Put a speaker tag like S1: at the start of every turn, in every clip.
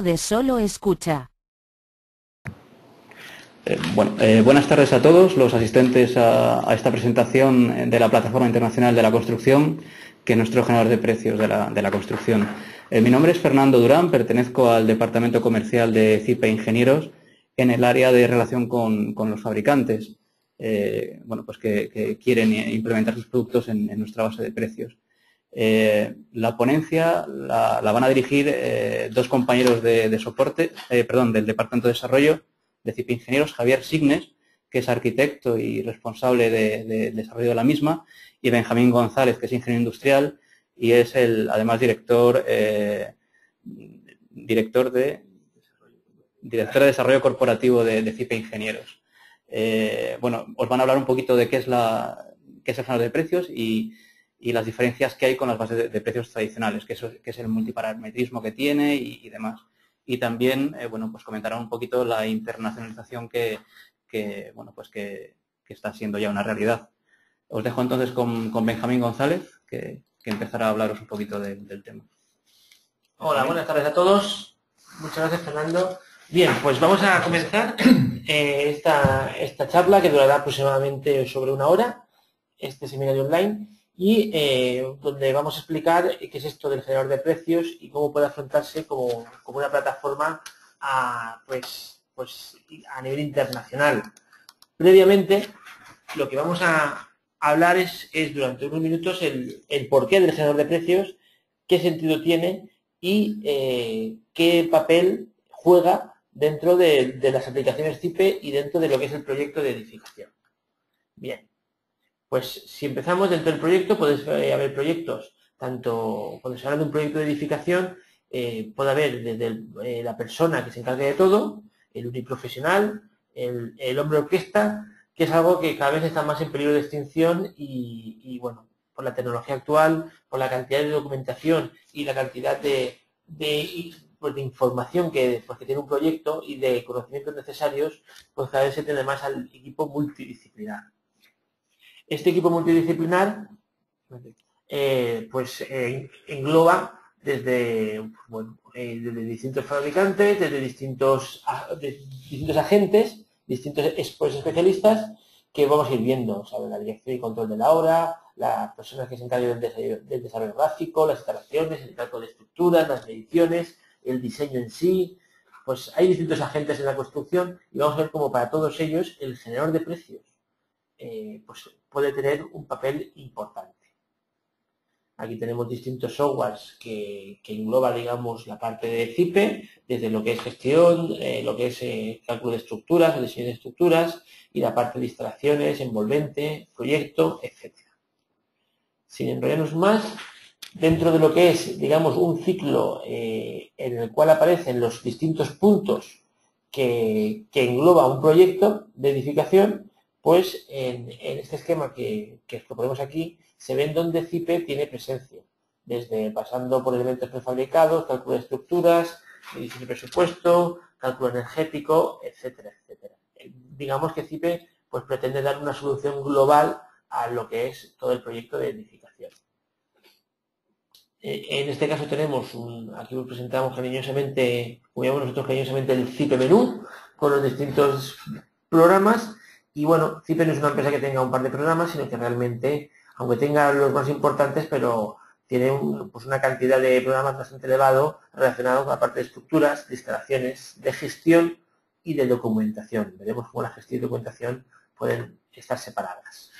S1: de Solo Escucha.
S2: Buenas tardes a todos los asistentes a esta presentación de la Plataforma Internacional de la Construcción, que es nuestro generador de precios de la construcción. Mi nombre es Fernando Durán, pertenezco al Departamento Comercial de CIPE Ingenieros en el área de relación con los fabricantes que quieren implementar sus productos en nuestra base de precios. La ponencia la van a dirigir dos compañeros de soporte, del Departamento de Desarrollo de CIPE Ingenieros, Javier Signes, que es arquitecto y responsable del desarrollo de la misma, y Benjamín González, que es ingeniero industrial y es además director de desarrollo corporativo de CIPE Ingenieros. Os van a hablar un poquito de qué es el generador de precios y las diferencias que hay con las bases de precios tradicionales, que es el multiparametrismo que tiene y demás. Y también, comentarán un poquito la internacionalización que está siendo ya una realidad. Os dejo entonces con Benjamín González, que empezará a hablaros un poquito del tema.
S3: Hola, buenas tardes a todos. Muchas gracias, Fernando. Bien, pues vamos a comenzar esta charla, que durará aproximadamente sobre una hora, este seminario online, y donde vamos a explicar qué es esto del generador de precios y cómo puede afrontarse como una plataforma a nivel internacional. Previamente, lo que vamos a hablar es durante unos minutos el porqué del generador de precios, qué sentido tiene y qué papel juega dentro de las aplicaciones CIPE y dentro de lo que es el proyecto de edificación. Bien. Pues si empezamos dentro del proyecto, puede haber proyectos, tanto cuando se habla de un proyecto de edificación, puede haber desde la persona que se encargue de todo, el uniprofesional, el hombre orquesta, que es algo que cada vez está más en peligro de extinción y por la tecnología actual, por la cantidad de documentación y la cantidad de información que tiene un proyecto y de conocimientos necesarios, pues cada vez se tiende más al equipo multidisciplinar. Este equipo multidisciplinar engloba desde distintos fabricantes, desde distintos agentes, distintos especialistas que vamos a ir viendo, ¿sabes? La dirección y control de la obra, las personas que se encargan del desarrollo gráfico, las instalaciones, el cálculo de estructuras, las mediciones, el diseño en sí. Pues hay distintos agentes en la construcción y vamos a ver cómo para todos ellos el generador de precios puede tener un papel importante. Aquí tenemos distintos softwares que engloba, digamos, la parte de CIPE, desde lo que es gestión, lo que es cálculo de estructuras, o diseño de estructuras, y la parte de instalaciones, envolvente, proyecto, etc. Sin enrollarnos más, dentro de lo que es, digamos, un ciclo en el cual aparecen los distintos puntos que engloba un proyecto de edificación, pues en este esquema que ponemos aquí, se ve en donde CIPE tiene presencia, pasando por elementos prefabricados, cálculo de estructuras, edición de presupuesto, cálculo energético, etcétera, etcétera. Digamos que CIPE pretende dar una solución global a lo que es todo el proyecto de edificación. En este caso tenemos, aquí os presentamos cariñosamente, como llamamos nosotros cariñosamente, el CIPE menú, con los distintos programas. Y bueno, CIPE no es una empresa que tenga un par de programas, sino que realmente, aunque tenga los más importantes, pero tiene una cantidad de programas bastante elevado relacionados con la parte de estructuras, de instalaciones, de gestión y de documentación. Veremos cómo la gestión y documentación pueden estar separadas.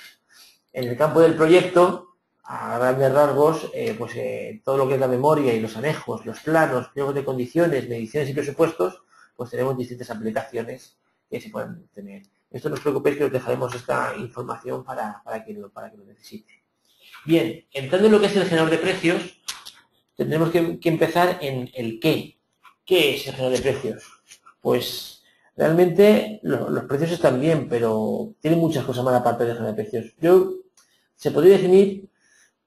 S3: En el campo del proyecto, a grandes rasgos, todo lo que es la memoria y los anejos, los planos, pliegos de condiciones, mediciones y presupuestos, pues tenemos distintas aplicaciones que se pueden tener. Esto no os preocupéis, que os dejaremos esta información para quien lo necesite. Bien, entrando en lo que es el generador de precios, tendremos que empezar en el qué. ¿Qué es el generador de precios? Pues realmente los precios están bien, pero tienen muchas cosas más aparte del generador de precios. Se podría definir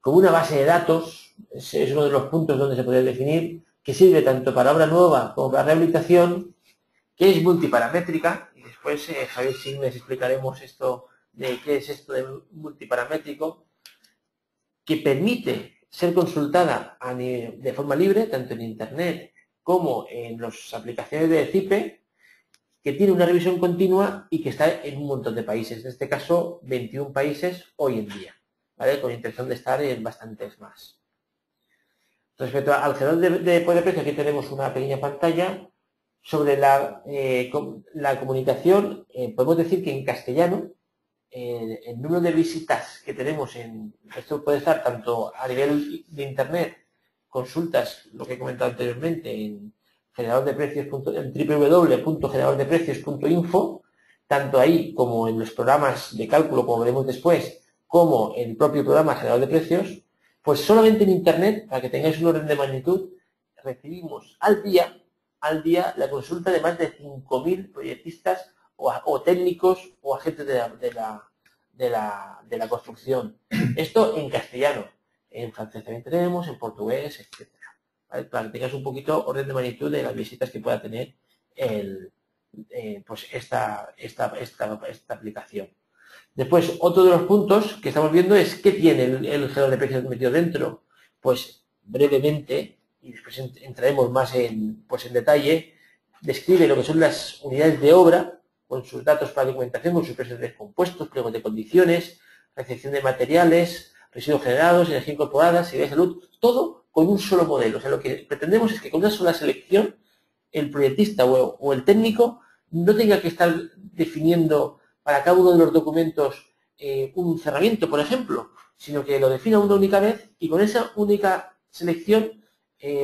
S3: como una base de datos, es uno de los puntos donde se podría definir, que sirve tanto para obra nueva como para rehabilitación, que es multiparamétrica, y después Javier Signes explicaremos esto de qué es esto de multiparamétrico, que permite ser consultada de forma libre, tanto en Internet como en las aplicaciones de CIPE, que tiene una revisión continua y que está en un montón de países. En este caso, 21 países hoy en día, ¿vale? Con intención de estar en bastantes más. Respecto al generador de precio, aquí tenemos una pequeña pantalla. Sobre la comunicación, podemos decir que en castellano, el número de visitas que tenemos esto puede estar tanto a nivel de internet, consultas, lo que he comentado anteriormente, en www.generadordeprecios.info, tanto ahí como en los programas de cálculo, como veremos después, como en el propio programa generador de precios, pues solamente en internet, para que tengáis un orden de magnitud, recibimos al día la consulta de más de 5.000 proyectistas o técnicos o agentes de la construcción. Esto en castellano. En francés también tenemos, en portugués, etc. ¿Vale? Para que tengas un poquito orden de magnitud de las visitas que pueda tener pues esta aplicación. Después, otro de los puntos que estamos viendo es qué tiene el generador de precios metido dentro. Pues brevemente, y después entraremos más en detalle, describe lo que son las unidades de obra, con sus datos para documentación, con sus precios descompuestos, pliegos de condiciones, recepción de materiales, residuos generados, energía incorporada, seguridad de salud, todo con un solo modelo. O sea, lo que pretendemos es que con una sola selección, el proyectista o el técnico no tenga que estar definiendo para cada uno de los documentos un cerramiento, por ejemplo, sino que lo defina una única vez y con esa única selección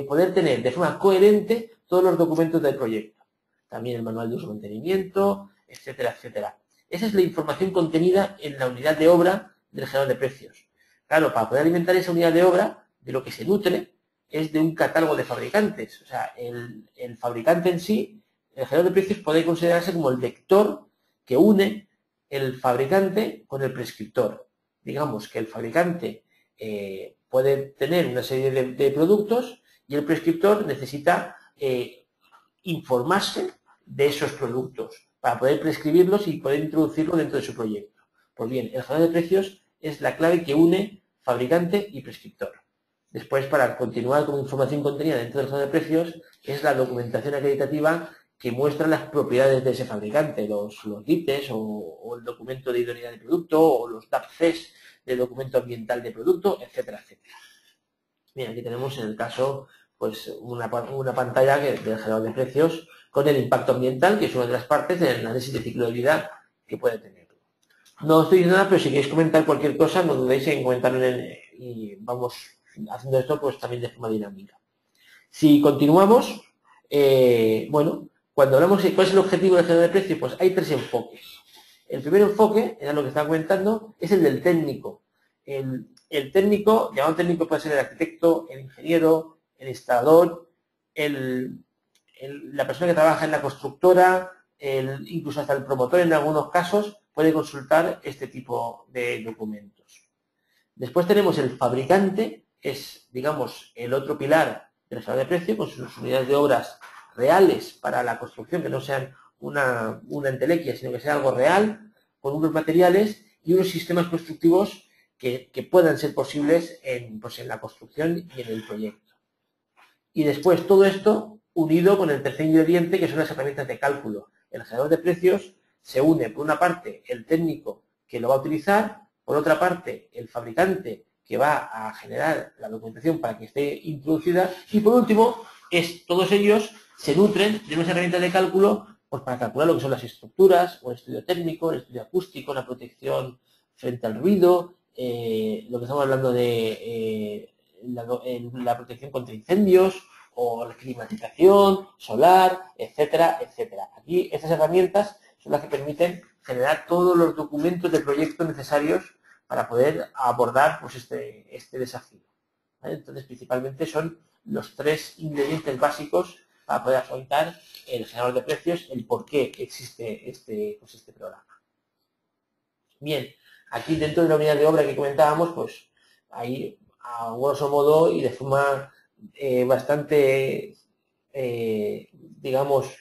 S3: poder tener de forma coherente todos los documentos del proyecto. También el manual de uso y mantenimiento, etcétera, etcétera. Esa es la información contenida en la unidad de obra del generador de precios. Claro, para poder alimentar esa unidad de obra, de lo que se nutre es de un catálogo de fabricantes. O sea, el fabricante en sí, el generador de precios puede considerarse como el vector que une el fabricante con el prescriptor. Digamos que el fabricante puede tener una serie de productos y el prescriptor necesita informarse de esos productos para poder prescribirlos y poder introducirlo dentro de su proyecto. Pues bien, el generador de precios es la clave que une fabricante y prescriptor. Después, para continuar con información contenida dentro del generador de precios, es la documentación acreditativa que muestra las propiedades de ese fabricante, los DITES o el documento de idoneidad de producto o los DAPCs del documento ambiental de producto, etcétera, etcétera. Bien, aquí tenemos en el caso pues una pantalla del generador de precios con el impacto ambiental, que es una de las partes del análisis de ciclo de vida que puede tener. No estoy diciendo nada, pero si queréis comentar cualquier cosa, no dudéis en comentarlo y vamos haciendo esto pues también de forma dinámica. Si continuamos, bueno, cuando hablamos de cuál es el objetivo del generador de precios, pues hay tres enfoques. El primer enfoque, era lo que estaba comentando, es el del técnico. El técnico, llamado técnico puede ser el arquitecto, el ingeniero, el instalador, la persona que trabaja en la constructora, incluso hasta el promotor en algunos casos, puede consultar este tipo de documentos. Después tenemos el fabricante, que es, digamos, el otro pilar del generador de precio, con sus unidades de obras reales para la construcción, que no sean una entelequia, sino que sea algo real, con unos materiales y unos sistemas constructivos que puedan ser posibles en la construcción y en el proyecto. Y después todo esto unido con el tercer ingrediente, que son las herramientas de cálculo. El generador de precios se une, por una parte, el técnico que lo va a utilizar, por otra parte, el fabricante que va a generar la documentación para que esté introducida, y por último, todos ellos se nutren de unas herramientas de cálculo pues para calcular lo que son las estructuras, o el estudio técnico, el estudio acústico, la protección frente al ruido, lo que estamos hablando de la protección contra incendios, o la climatización, solar, etcétera, etcétera. Aquí estas herramientas son las que permiten generar todos los documentos del proyecto necesarios para poder abordar pues, este desafío. ¿Vale? Entonces, principalmente son los tres ingredientes básicos para poder afrontar el generador de precios, el por qué existe este programa. Bien, aquí dentro de la unidad de obra que comentábamos, pues ahí a grosso modo y de forma bastante, digamos,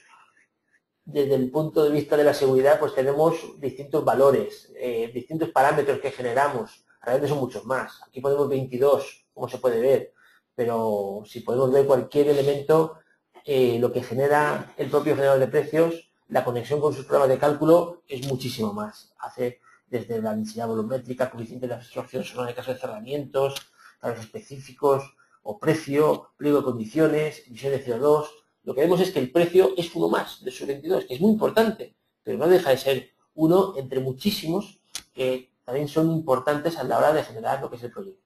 S3: desde el punto de vista de la seguridad, pues tenemos distintos valores, distintos parámetros que generamos. Realmente son muchos más. Aquí ponemos 22, como se puede ver, pero si podemos ver cualquier elemento, lo que genera el propio generador de precios, la conexión con sus programas de cálculo es muchísimo más. Hace desde la densidad volumétrica, coeficiente de absorción sonora en el caso de cerramientos, valores específicos o precio, pliego de condiciones, emisión de CO2. Lo que vemos es que el precio es uno más de sus 22, que es muy importante, pero no deja de ser uno entre muchísimos que también son importantes a la hora de generar lo que es el proyecto.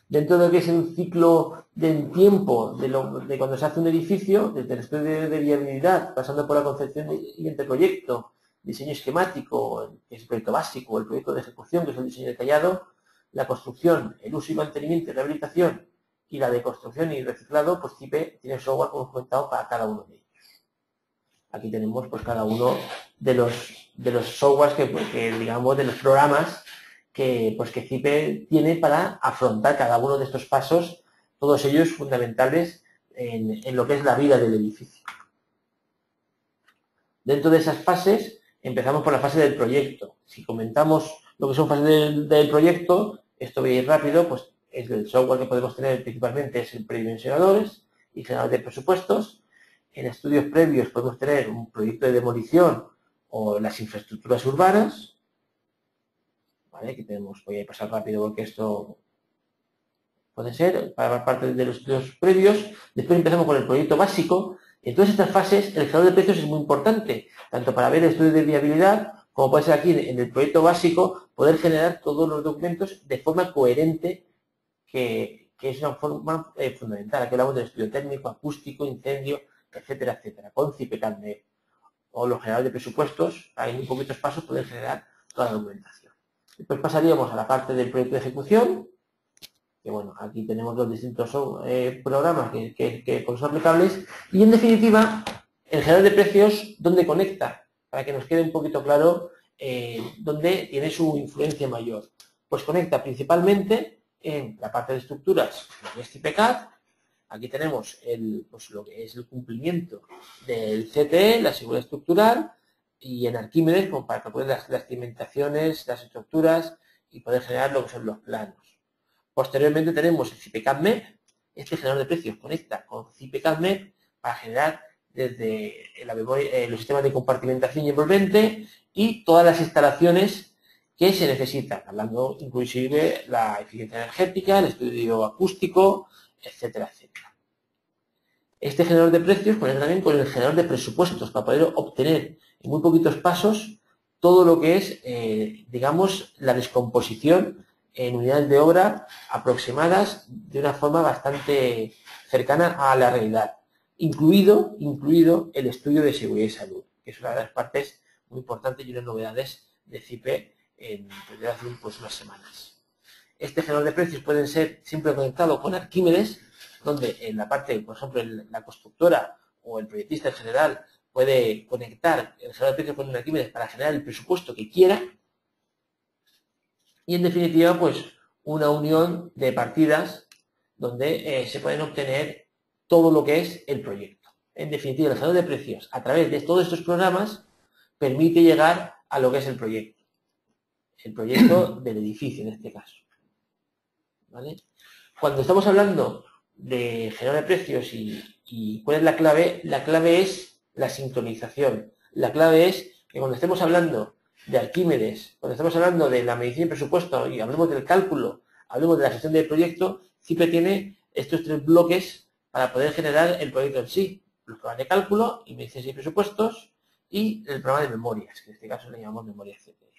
S3: Dentro de lo que es el ciclo del tiempo de cuando se hace un edificio, desde el estudio de viabilidad, pasando por la concepción y anteproyecto, diseño esquemático, que es el proyecto básico, o el proyecto de ejecución, que es el diseño detallado, la construcción, el uso y mantenimiento y rehabilitación, y la de construcción y reciclado, pues CIPE tiene software, como hemos comentado, para cada uno de ellos. Aquí tenemos pues cada uno de los softwares digamos, de los programas que CIPE tiene para afrontar cada uno de estos pasos, todos ellos fundamentales en lo que es la vida del edificio. Dentro de esas fases, empezamos por la fase del proyecto. Si comentamos lo que son fases del proyecto, esto voy a ir rápido, pues el software que podemos tener principalmente es el predimensionadores y generador de presupuestos. En estudios previos podemos tener un proyecto de demolición o las infraestructuras urbanas. ¿Vale? Aquí tenemos, voy a pasar rápido porque esto puede ser para parte de los estudios previos. Después empezamos con el proyecto básico. En todas estas fases, el generador de precios es muy importante, tanto para ver el estudio de viabilidad, como puede ser aquí en el proyecto básico, poder generar todos los documentos de forma coherente, que es una forma fundamental. Aquí hablamos del estudio técnico, acústico, incendio, etcétera, etcétera, con CIPE-CADME o los generadores de presupuestos, hay muy poquitos pasos poder generar toda la documentación. Después pasaríamos a la parte del proyecto de ejecución, que bueno, aquí tenemos los distintos programas que son aplicables, y en definitiva, el generador de precios, ¿dónde conecta? Para que nos quede un poquito claro dónde tiene su influencia mayor. Pues conecta principalmente en la parte de estructuras, que es CIPE-CAD. Aquí tenemos lo que es el cumplimiento del CTE, la seguridad estructural, y en Arquímedes, como para calcular las cimentaciones, las estructuras y poder generar lo que son los planos. Posteriormente tenemos el CIPE-CADME. Este generador de precios conecta con CIPE-CADME para generar desde la memoria, los sistemas de compartimentación y envolvente y todas las instalaciones que se necesitan, hablando inclusive la eficiencia energética, el estudio acústico, etcétera, etcétera. Este generador de precios conecta también con el generador de presupuestos para poder obtener en muy poquitos pasos todo lo que es, digamos, la descomposición en unidades de obra aproximadas de una forma bastante cercana a la realidad, incluido el estudio de seguridad y salud, que es una de las partes muy importantes y unas novedades de CIPE desde hace unas semanas. Este generador de precios puede ser siempre conectado con Arquímedes, donde en la parte, por ejemplo, la constructora o el proyectista en general puede conectar el generador de precios con Arquímedes para generar el presupuesto que quiera. Y en definitiva, pues una unión de partidas donde se pueden obtener todo lo que es el proyecto. En definitiva, el generador de precios, a través de todos estos programas, permite llegar a lo que es el proyecto del edificio en este caso. ¿Vale? Cuando estamos hablando de generador de precios y cuál es la clave es la sincronización. La clave es que cuando estemos hablando de Arquímedes, cuando estemos hablando de la medición y presupuesto y hablemos del cálculo, hablemos de la gestión del proyecto, CIPE tiene estos tres bloques para poder generar el proyecto en sí. Los programas de cálculo y mediciones y presupuestos y el programa de memorias, que en este caso le llamamos memoria CPE.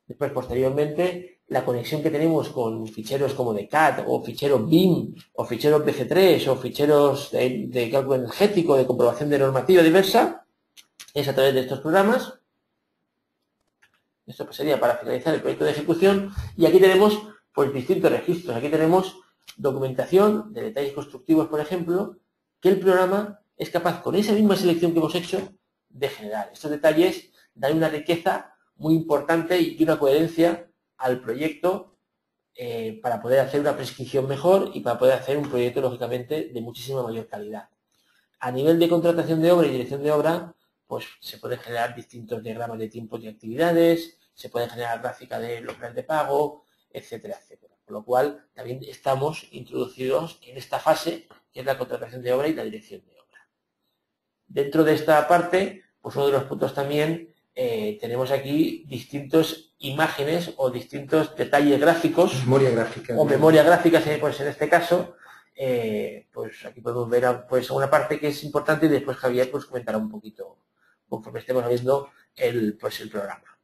S3: Después, posteriormente, la conexión que tenemos con ficheros como de CAD o ficheros BIM o ficheros BC3 o ficheros de cálculo energético, de comprobación de normativa diversa, es a través de estos programas. Esto sería para finalizar el proyecto de ejecución. Y aquí tenemos pues distintos registros. Aquí tenemos documentación de detalles constructivos, por ejemplo, que el programa es capaz, con esa misma selección que hemos hecho, de generar. Estos detalles dan una riqueza muy importante y una coherencia al proyecto para poder hacer una prescripción mejor y para poder hacer un proyecto, lógicamente, de muchísima mayor calidad. A nivel de contratación de obra y dirección de obra, pues se pueden generar distintos diagramas de tiempos y actividades, se puede generar gráfica de los planes de pago, etcétera, etcétera. Con lo cual, también estamos introducidos en esta fase, que es la contratación de obra y la dirección de obra. Dentro de esta parte, pues uno de los puntos también, tenemos aquí distintas imágenes o distintos detalles gráficos.
S1: Memoria gráfica.
S3: O memoria gráfica, pues en este caso, pues aquí podemos ver pues una parte que es importante y después Javier pues comentará un poquito conforme estemos viendo el programa.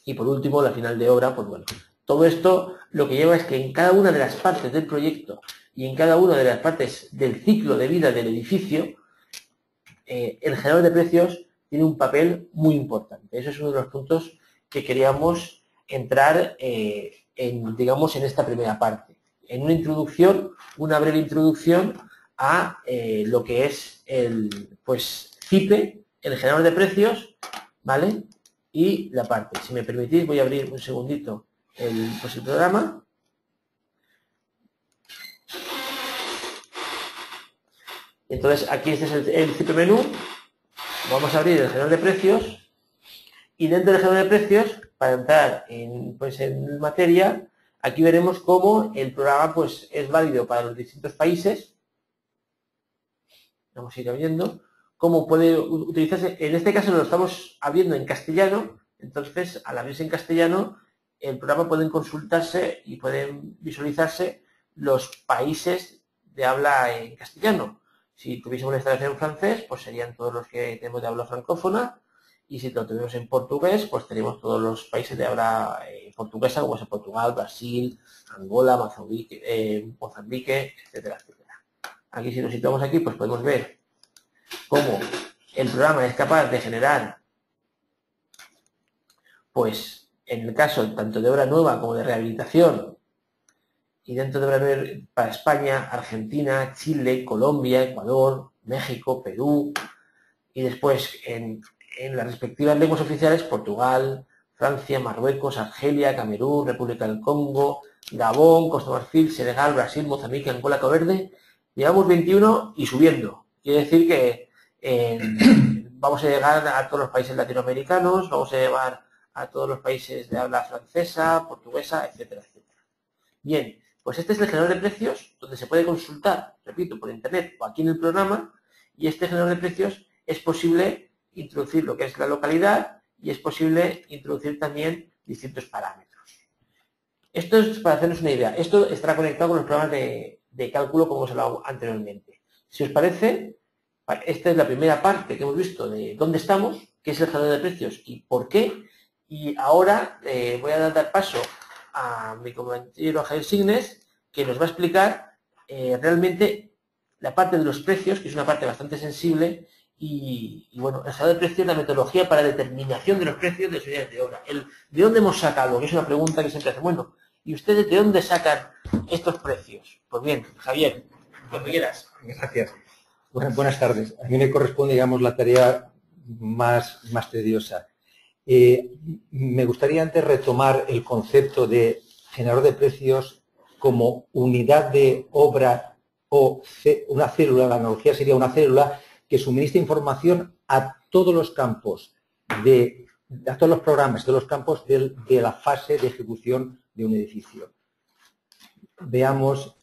S3: Y por último, la final de obra, pues bueno, todo esto lo que lleva es que en cada una de las partes del proyecto y en cada una de las partes del ciclo de vida del edificio, el generador de precios tiene un papel muy importante. Eso es uno de los puntos que queríamos entrar digamos, en esta primera parte. En una introducción, una breve introducción a lo que es el CIPE, el generador de precios, ¿vale? Y la parte. Si me permitís, voy a abrir un segundito el programa. Entonces, aquí este es el CIPE menú. Vamos a abrir el generador de precios. Y dentro del generador de precios, para entrar en materia, aquí veremos cómo el programa es válido para los distintos países. Vamos a ir viendo cómo puede utilizarse. En este caso lo estamos abriendo en castellano, entonces al abrirse en castellano el programa pueden consultarse y pueden visualizarse los países de habla en castellano. Si tuviésemos una instalación en francés, pues serían todos los que tenemos de habla francófona, y si lo tenemos en portugués, pues tenemos todos los países de habla portuguesa, como es Portugal, Brasil, Angola, Mozambique, etcétera, etcétera. Aquí, si nos situamos aquí, pues podemos ver cómo el programa es capaz de generar, pues en el caso tanto de obra nueva como de rehabilitación, y dentro de obra nueva para España, Argentina, Chile, Colombia, Ecuador, México, Perú, y después en las respectivas lenguas oficiales, Portugal, Francia, Marruecos, Argelia, Camerún, República del Congo, Gabón, Costa de Marfil, Senegal, Brasil, Mozambique, Angola, Cabo Verde. Llevamos 21 y subiendo. Quiere decir que vamos a llegar a todos los países latinoamericanos, vamos a llevar a todos los países de habla francesa, portuguesa, etcétera, etcétera. Bien, pues este es el generador de precios, donde se puede consultar, repito, por internet o aquí en el programa, y este generador de precios es posible introducir lo que es la localidad y es posible introducir también distintos parámetros. Esto es para hacernos una idea. Esto estará conectado con los programas de cálculo como os he hablado anteriormente. Si os parece, esta es la primera parte que hemos visto de dónde estamos, qué es el generador de precios y por qué. Y ahora voy a dar paso a mi compañero Javier Signes, que nos va a explicar realmente la parte de los precios, que es una parte bastante sensible, y bueno, el generador de precios, la metodología para determinación de los precios de las unidades de obra. ¿De dónde hemos sacado? Que es una pregunta que siempre hacen. Bueno, ¿y ustedes de dónde sacan estos precios? Pues bien, Javier, cuando quieras.
S1: Gracias. Buenas tardes. A mí me corresponde, digamos, la tarea más tediosa. Me gustaría antes retomar el concepto de generador de precios como unidad de obra o una célula. La analogía sería una célula que suministra información a todos los campos, a todos los programas, de los campos de la fase de ejecución de un edificio. Veamos,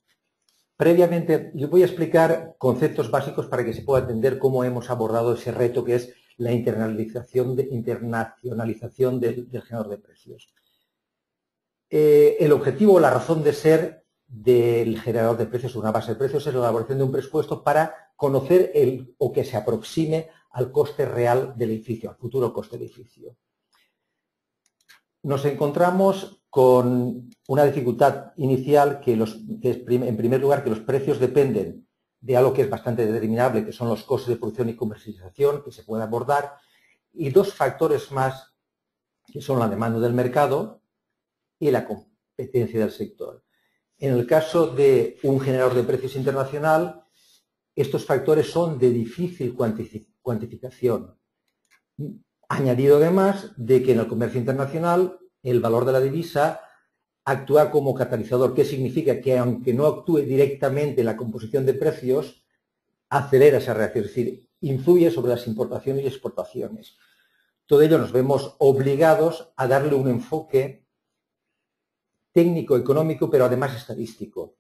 S1: previamente, yo voy a explicar conceptos básicos para que se pueda entender cómo hemos abordado ese reto que es la internacionalización del generador de precios. El objetivo, la razón de ser del generador de precios, una base de precios, es la elaboración de un presupuesto para conocer o que se aproxime al coste real del edificio, al futuro coste del edificio. Nos encontramos con una dificultad inicial que es, en primer lugar, que los precios dependen de algo que es bastante determinable, que son los costes de producción y comercialización, que se puede abordar, y dos factores más, que son la demanda del mercado y la competencia del sector. En el caso de un generador de precios internacional, estos factores son de difícil cuantificación. Añadido además de que en el comercio internacional el valor de la divisa actúa como catalizador. ¿Qué significa? Que aunque no actúe directamente en la composición de precios, acelera esa reacción, es decir, influye sobre las importaciones y exportaciones. Todo ello nos vemos obligados a darle un enfoque técnico, económico, pero además estadístico.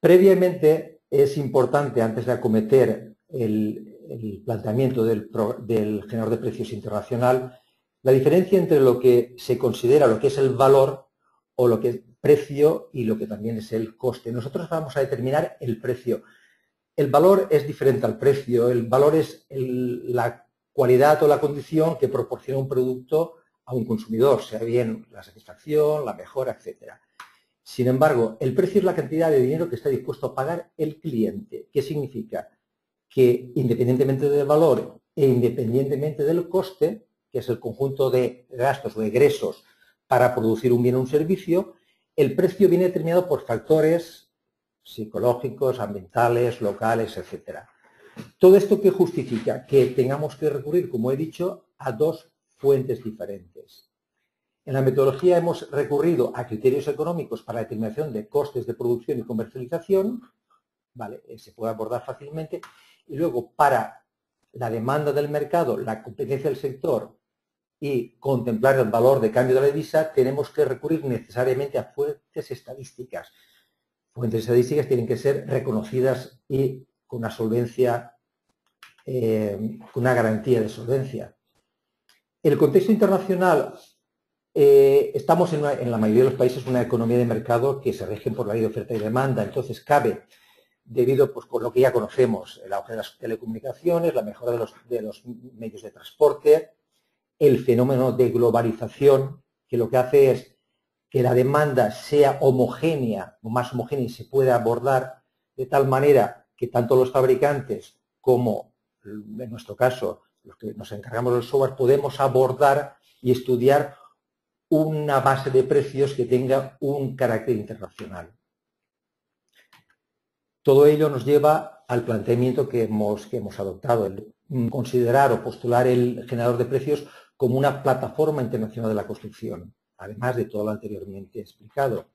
S1: Previamente es importante, antes de acometer el planteamiento del generador de precios internacional, la diferencia entre lo que se considera lo que es el valor o lo que es precio y lo que también es el coste. Nosotros vamos a determinar el precio. El valor es diferente al precio. El valor es la cualidad o la condición que proporciona un producto a un consumidor, sea bien la satisfacción, la mejora, etcétera. Sin embargo, el precio es la cantidad de dinero que está dispuesto a pagar el cliente. ¿Qué significa? Que independientemente del valor e independientemente del coste, que es el conjunto de gastos o egresos para producir un bien o un servicio, el precio viene determinado por factores psicológicos, ambientales, locales, etcétera. Todo esto que justifica que tengamos que recurrir, como he dicho, a dos fuentes diferentes. En la metodología hemos recurrido a criterios económicos para la determinación de costes de producción y comercialización, ¿vale? Se puede abordar fácilmente, y luego para la demanda del mercado, la competencia del sector y contemplar el valor de cambio de la divisa, tenemos que recurrir necesariamente a fuentes estadísticas. Fuentes estadísticas tienen que ser reconocidas y con una solvencia, con una garantía de solvencia. En el contexto internacional, estamos en la mayoría de los países en una economía de mercado que se rigen por la ley de oferta y demanda. Entonces cabe, debido pues, por lo que ya conocemos, el auge de las telecomunicaciones, la mejora de los medios de transporte, el fenómeno de globalización, que lo que hace es que la demanda sea homogénea, o más homogénea, y se pueda abordar de tal manera que tanto los fabricantes como, en nuestro caso, los que nos encargamos del software, podemos abordar y estudiar una base de precios que tenga un carácter internacional. Todo ello nos lleva al planteamiento que hemos adoptado, el considerar o postular el generador de precios como una plataforma internacional de la construcción, además de todo lo anteriormente explicado.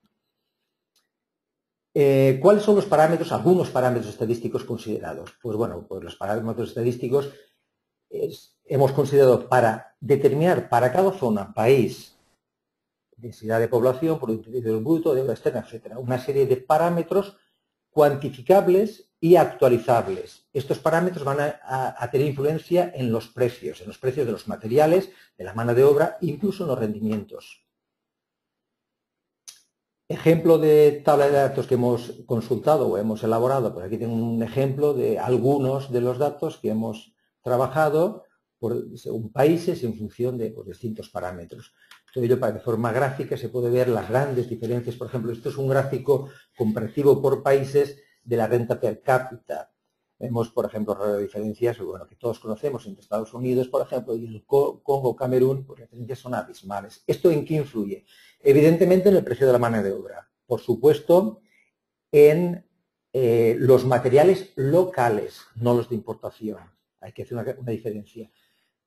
S1: ¿Cuáles son los parámetros, algunos parámetros estadísticos considerados? Pues bueno, pues los parámetros estadísticos hemos considerado para determinar para cada zona, país, densidad de población, Producto Interior Bruto, deuda externa, etcétera, una serie de parámetros cuantificables y actualizables. Estos parámetros van a tener influencia en los precios de los materiales, de la mano de obra, incluso en los rendimientos. Ejemplo de tabla de datos que hemos consultado o hemos elaborado, pues aquí tengo un ejemplo de algunos de los datos que hemos trabajado según países en función de distintos parámetros. Todo ello para de forma gráfica se puede ver las grandes diferencias. Por ejemplo, esto es un gráfico comparativo por países de la renta per cápita. Vemos, por ejemplo, diferencias que todos conocemos entre Estados Unidos, por ejemplo, y el Congo, Camerún, pues las diferencias son abismales. ¿Esto en qué influye? Evidentemente en el precio de la mano de obra. Por supuesto, en los materiales locales, no los de importación. Hay que hacer una diferencia.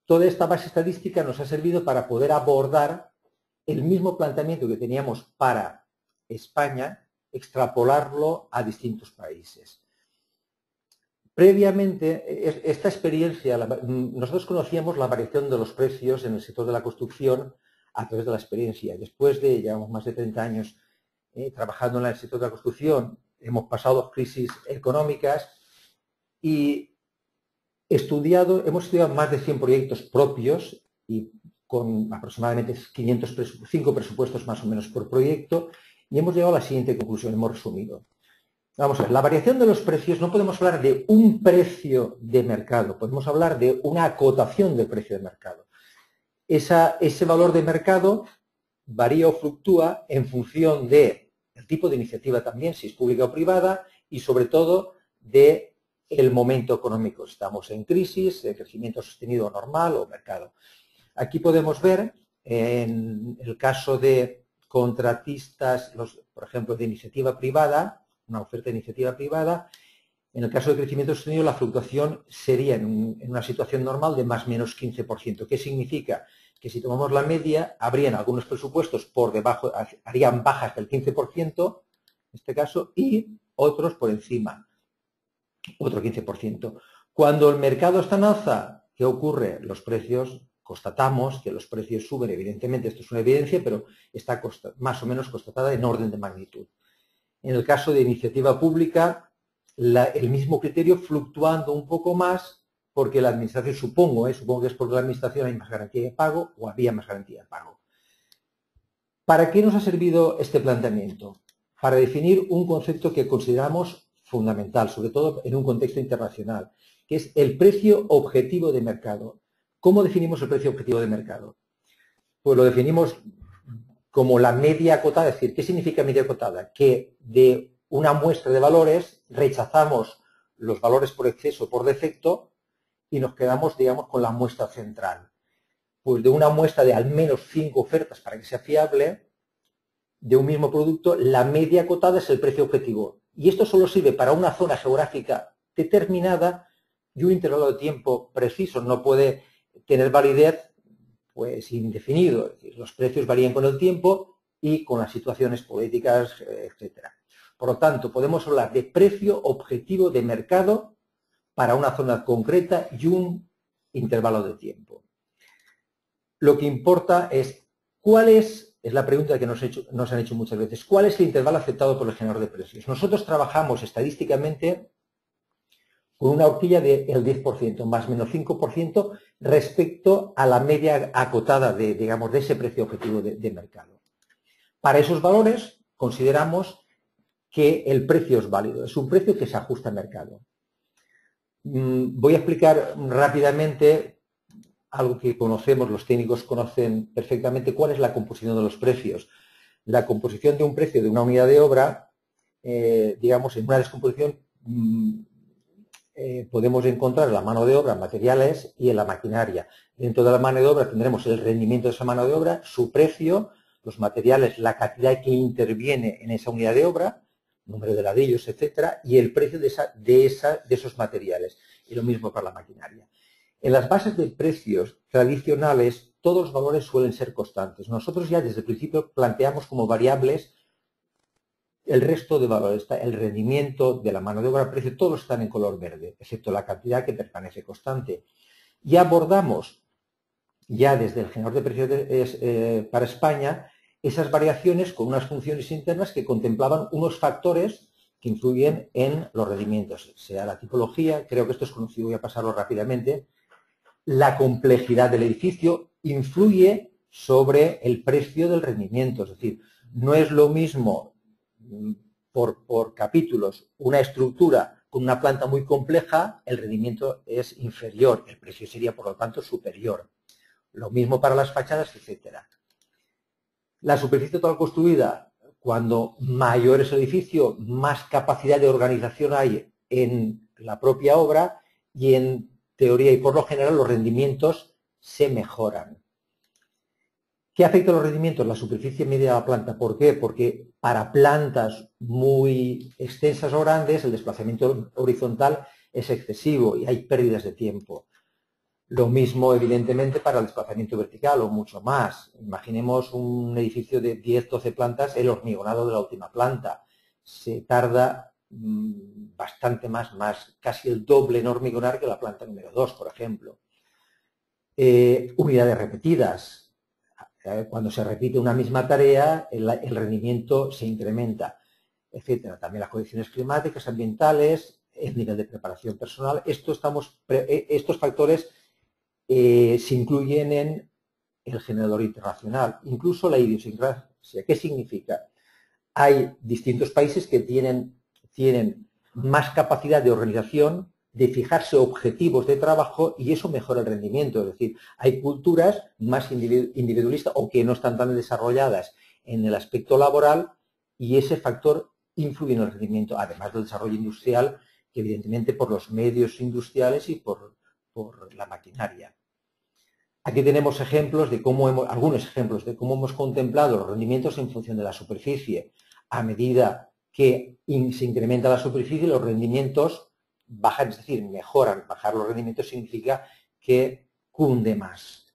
S1: Toda esta base estadística nos ha servido para poder abordar el mismo planteamiento que teníamos para España, extrapolarlo a distintos países. Previamente, esta experiencia, nosotros conocíamos la variación de los precios en el sector de la construcción a través de la experiencia. Después de, llevamos más de 30 años trabajando en el sector de la construcción, hemos pasado crisis económicas y hemos estudiado más de 100 proyectos propios y con aproximadamente 505 presupuestos más o menos por proyecto, y hemos llegado a la siguiente conclusión, hemos resumido. Vamos a ver, la variación de los precios, no podemos hablar de un precio de mercado, podemos hablar de una acotación del precio de mercado. Ese valor de mercado varía o fluctúa en función del tipo de iniciativa también, si es pública o privada, y sobre todo del momento económico. Estamos en crisis, de crecimiento sostenido normal o mercado. Aquí podemos ver, en el caso de contratistas, por ejemplo, de iniciativa privada, una oferta de iniciativa privada, en el caso de crecimiento sostenido la fluctuación sería en una situación normal de más o menos 15%. ¿Qué significa? Que si tomamos la media, habrían algunos presupuestos por debajo, harían bajas del 15%, en este caso, y otros por encima, otro 15%. Cuando el mercado está en alza, ¿qué ocurre? Los precios constatamos que los precios suben, evidentemente esto es una evidencia, pero está más o menos constatada en orden de magnitud. En el caso de iniciativa pública, el mismo criterio fluctuando un poco más porque la administración, supongo que es porque la administración hay más garantía de pago o había más garantía de pago. ¿Para qué nos ha servido este planteamiento? Para definir un concepto que consideramos fundamental, sobre todo en un contexto internacional, que es el precio objetivo de mercado. ¿Cómo definimos el precio objetivo de mercado? Pues lo definimos como la media acotada. Es decir, ¿qué significa media acotada? Que de una muestra de valores rechazamos los valores por exceso o por defecto y nos quedamos, digamos, con la muestra central. Pues de una muestra de al menos 5 ofertas para que sea fiable, de un mismo producto, la media acotada es el precio objetivo. Y esto solo sirve para una zona geográfica determinada y un intervalo de tiempo preciso. No puede tener validez pues indefinido. Es decir, los precios varían con el tiempo y con las situaciones políticas, etc. Por lo tanto, podemos hablar de precio objetivo de mercado para una zona concreta y un intervalo de tiempo. Lo que importa es cuál es la pregunta que nos han hecho muchas veces, ¿cuál es el intervalo aceptado por el generador de precios? Nosotros trabajamos estadísticamente con una horquilla del 10%, más o menos 5% respecto a la media acotada de ese precio objetivo de mercado. Para esos valores consideramos que el precio es válido, es un precio que se ajusta al mercado. Voy a explicar rápidamente algo que conocemos, los técnicos conocen perfectamente, cuál es la composición de los precios. La composición de un precio de una unidad de obra, digamos, en una descomposición podemos encontrar la mano de obra, materiales y en la maquinaria. Dentro de la mano de obra tendremos el rendimiento de esa mano de obra, su precio, los materiales, la cantidad que interviene en esa unidad de obra, número de ladrillos, etcétera, y el precio de esos materiales. Y lo mismo para la maquinaria. En las bases de precios tradicionales, todos los valores suelen ser constantes. Nosotros ya desde el principio planteamos como variables el resto de valores, el rendimiento de la mano de obra, el precio, todos están en color verde, excepto la cantidad que permanece constante. Y abordamos ya desde el generador de precios para España esas variaciones con unas funciones internas que contemplaban unos factores que influyen en los rendimientos, sea la tipología, creo que esto es conocido, voy a pasarlo rápidamente, la complejidad del edificio influye sobre el precio del rendimiento, es decir, no es lo mismo por capítulos una estructura con una planta muy compleja, el rendimiento es inferior, el precio sería por lo tanto superior. Lo mismo para las fachadas, etcétera. La superficie total construida, cuando mayor es el edificio, más capacidad de organización hay en la propia obra y en teoría y por lo general los rendimientos se mejoran. ¿Qué afecta a los rendimientos? La superficie media de la planta. ¿Por qué? Porque para plantas muy extensas o grandes el desplazamiento horizontal es excesivo y hay pérdidas de tiempo. Lo mismo, evidentemente, para el desplazamiento vertical o mucho más. Imaginemos un edificio de 10-12 plantas, el hormigonado de la última planta. Se tarda bastante más, casi el doble en hormigonar que la planta número 2, por ejemplo. Unidades repetidas. Cuando se repite una misma tarea, el rendimiento se incrementa, etcétera. También las condiciones climáticas, ambientales, el nivel de preparación personal. Estos factores se incluyen en el generador internacional. Incluso la idiosincrasia. ¿Qué significa? Hay distintos países que tienen más capacidad de organización, de fijarse objetivos de trabajo y eso mejora el rendimiento. Es decir, hay culturas más individualistas o que no están tan desarrolladas en el aspecto laboral y ese factor influye en el rendimiento, además del desarrollo industrial, que evidentemente por los medios industriales y por la maquinaria. Aquí tenemos ejemplos de algunos ejemplos de cómo hemos contemplado los rendimientos en función de la superficie. A medida que se incrementa la superficie, los rendimientos bajan, es decir, mejoran. Bajar los rendimientos significa que cunde más.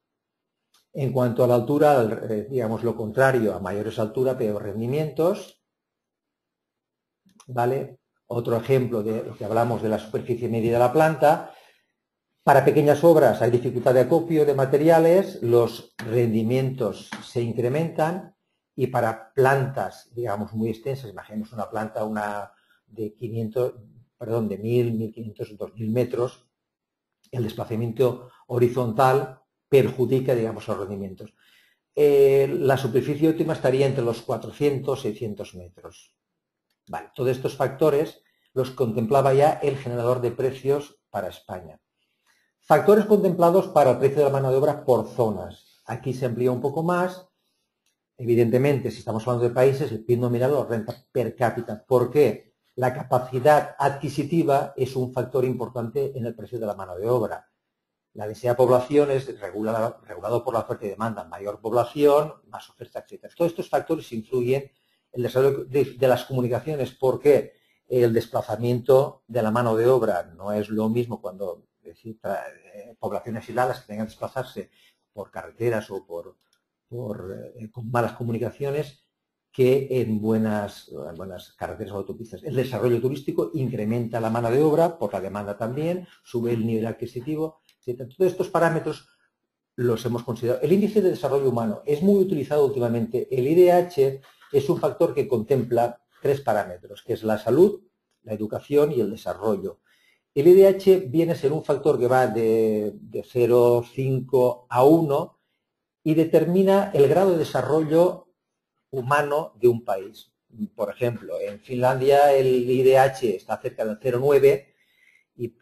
S1: En cuanto a la altura, digamos lo contrario, a mayores alturas, peor rendimientos. ¿Vale? Otro ejemplo de lo que hablamos de la superficie media de la planta. Para pequeñas obras hay dificultad de acopio de materiales, los rendimientos se incrementan y para plantas, digamos, muy extensas, imaginemos una planta de 1.000, 1.500, 2.000 metros, el desplazamiento horizontal perjudica, digamos, los rendimientos. La superficie óptima estaría entre los 400 y 600 metros. Vale, todos estos factores los contemplaba ya el generador de precios para España. Factores contemplados para el precio de la mano de obra por zonas. Aquí se amplía un poco más. Evidentemente, si estamos hablando de países, el PIB nominal o renta per cápita. ¿Por qué? La capacidad adquisitiva es un factor importante en el precio de la mano de obra. La densidad de población es regulado por la oferta y demanda. Mayor población, más oferta, etc. Todos estos factores influyen en el desarrollo de las comunicaciones. ¿Por qué? El desplazamiento de la mano de obra no es lo mismo cuando poblaciones aisladas que tengan que desplazarse por carreteras o con malas comunicaciones que en buenas carreteras o autopistas. El desarrollo turístico incrementa la mano de obra por la demanda también, sube el nivel adquisitivo, etc. Todos estos parámetros los hemos considerado. El índice de desarrollo humano es muy utilizado últimamente. El IDH es un factor que contempla 3 parámetros, que es la salud, la educación y el desarrollo. El IDH viene a ser un factor que va de 0,5 a 1 y determina el grado de desarrollo humano de un país. Por ejemplo, en Finlandia el IDH está cerca del 0,9 y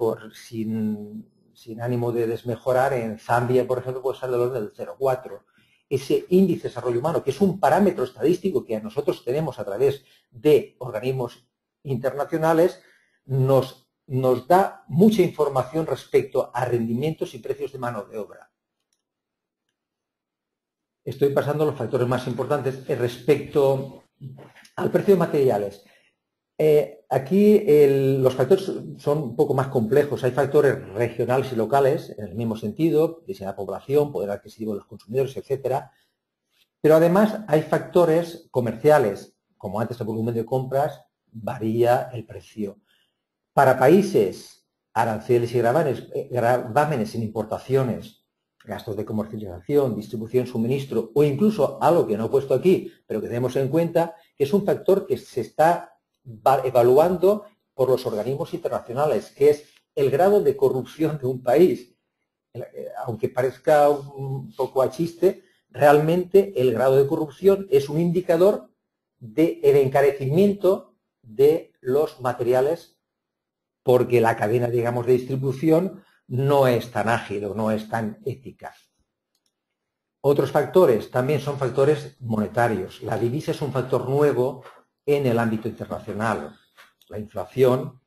S1: sin ánimo de desmejorar, en Zambia, por ejemplo, puede ser del orden del 0,4. Ese índice de desarrollo humano, que es un parámetro estadístico que nosotros tenemos a través de organismos internacionales, nos da mucha información respecto a rendimientos y precios de mano de obra. Estoy pasando a los factores más importantes respecto al precio de materiales. Aquí los factores son un poco más complejos. Hay factores regionales y locales, en el mismo sentido, densidad de población, poder adquisitivo de los consumidores, etc. Pero además hay factores comerciales, como antes el volumen de compras, varía el precio. Para países, aranceles y gravámenes en importaciones, gastos de comercialización, distribución, suministro o incluso algo que no he puesto aquí, pero que tenemos en cuenta, que es un factor que se está evaluando por los organismos internacionales, que es el grado de corrupción de un país. Aunque parezca un poco a chiste, realmente el grado de corrupción es un indicador del encarecimiento de los materiales porque la cadena, digamos, de distribución no es tan ágil o no es tan ética. Otros factores también son factores monetarios. La divisa es un factor nuevo en el ámbito internacional. La inflación,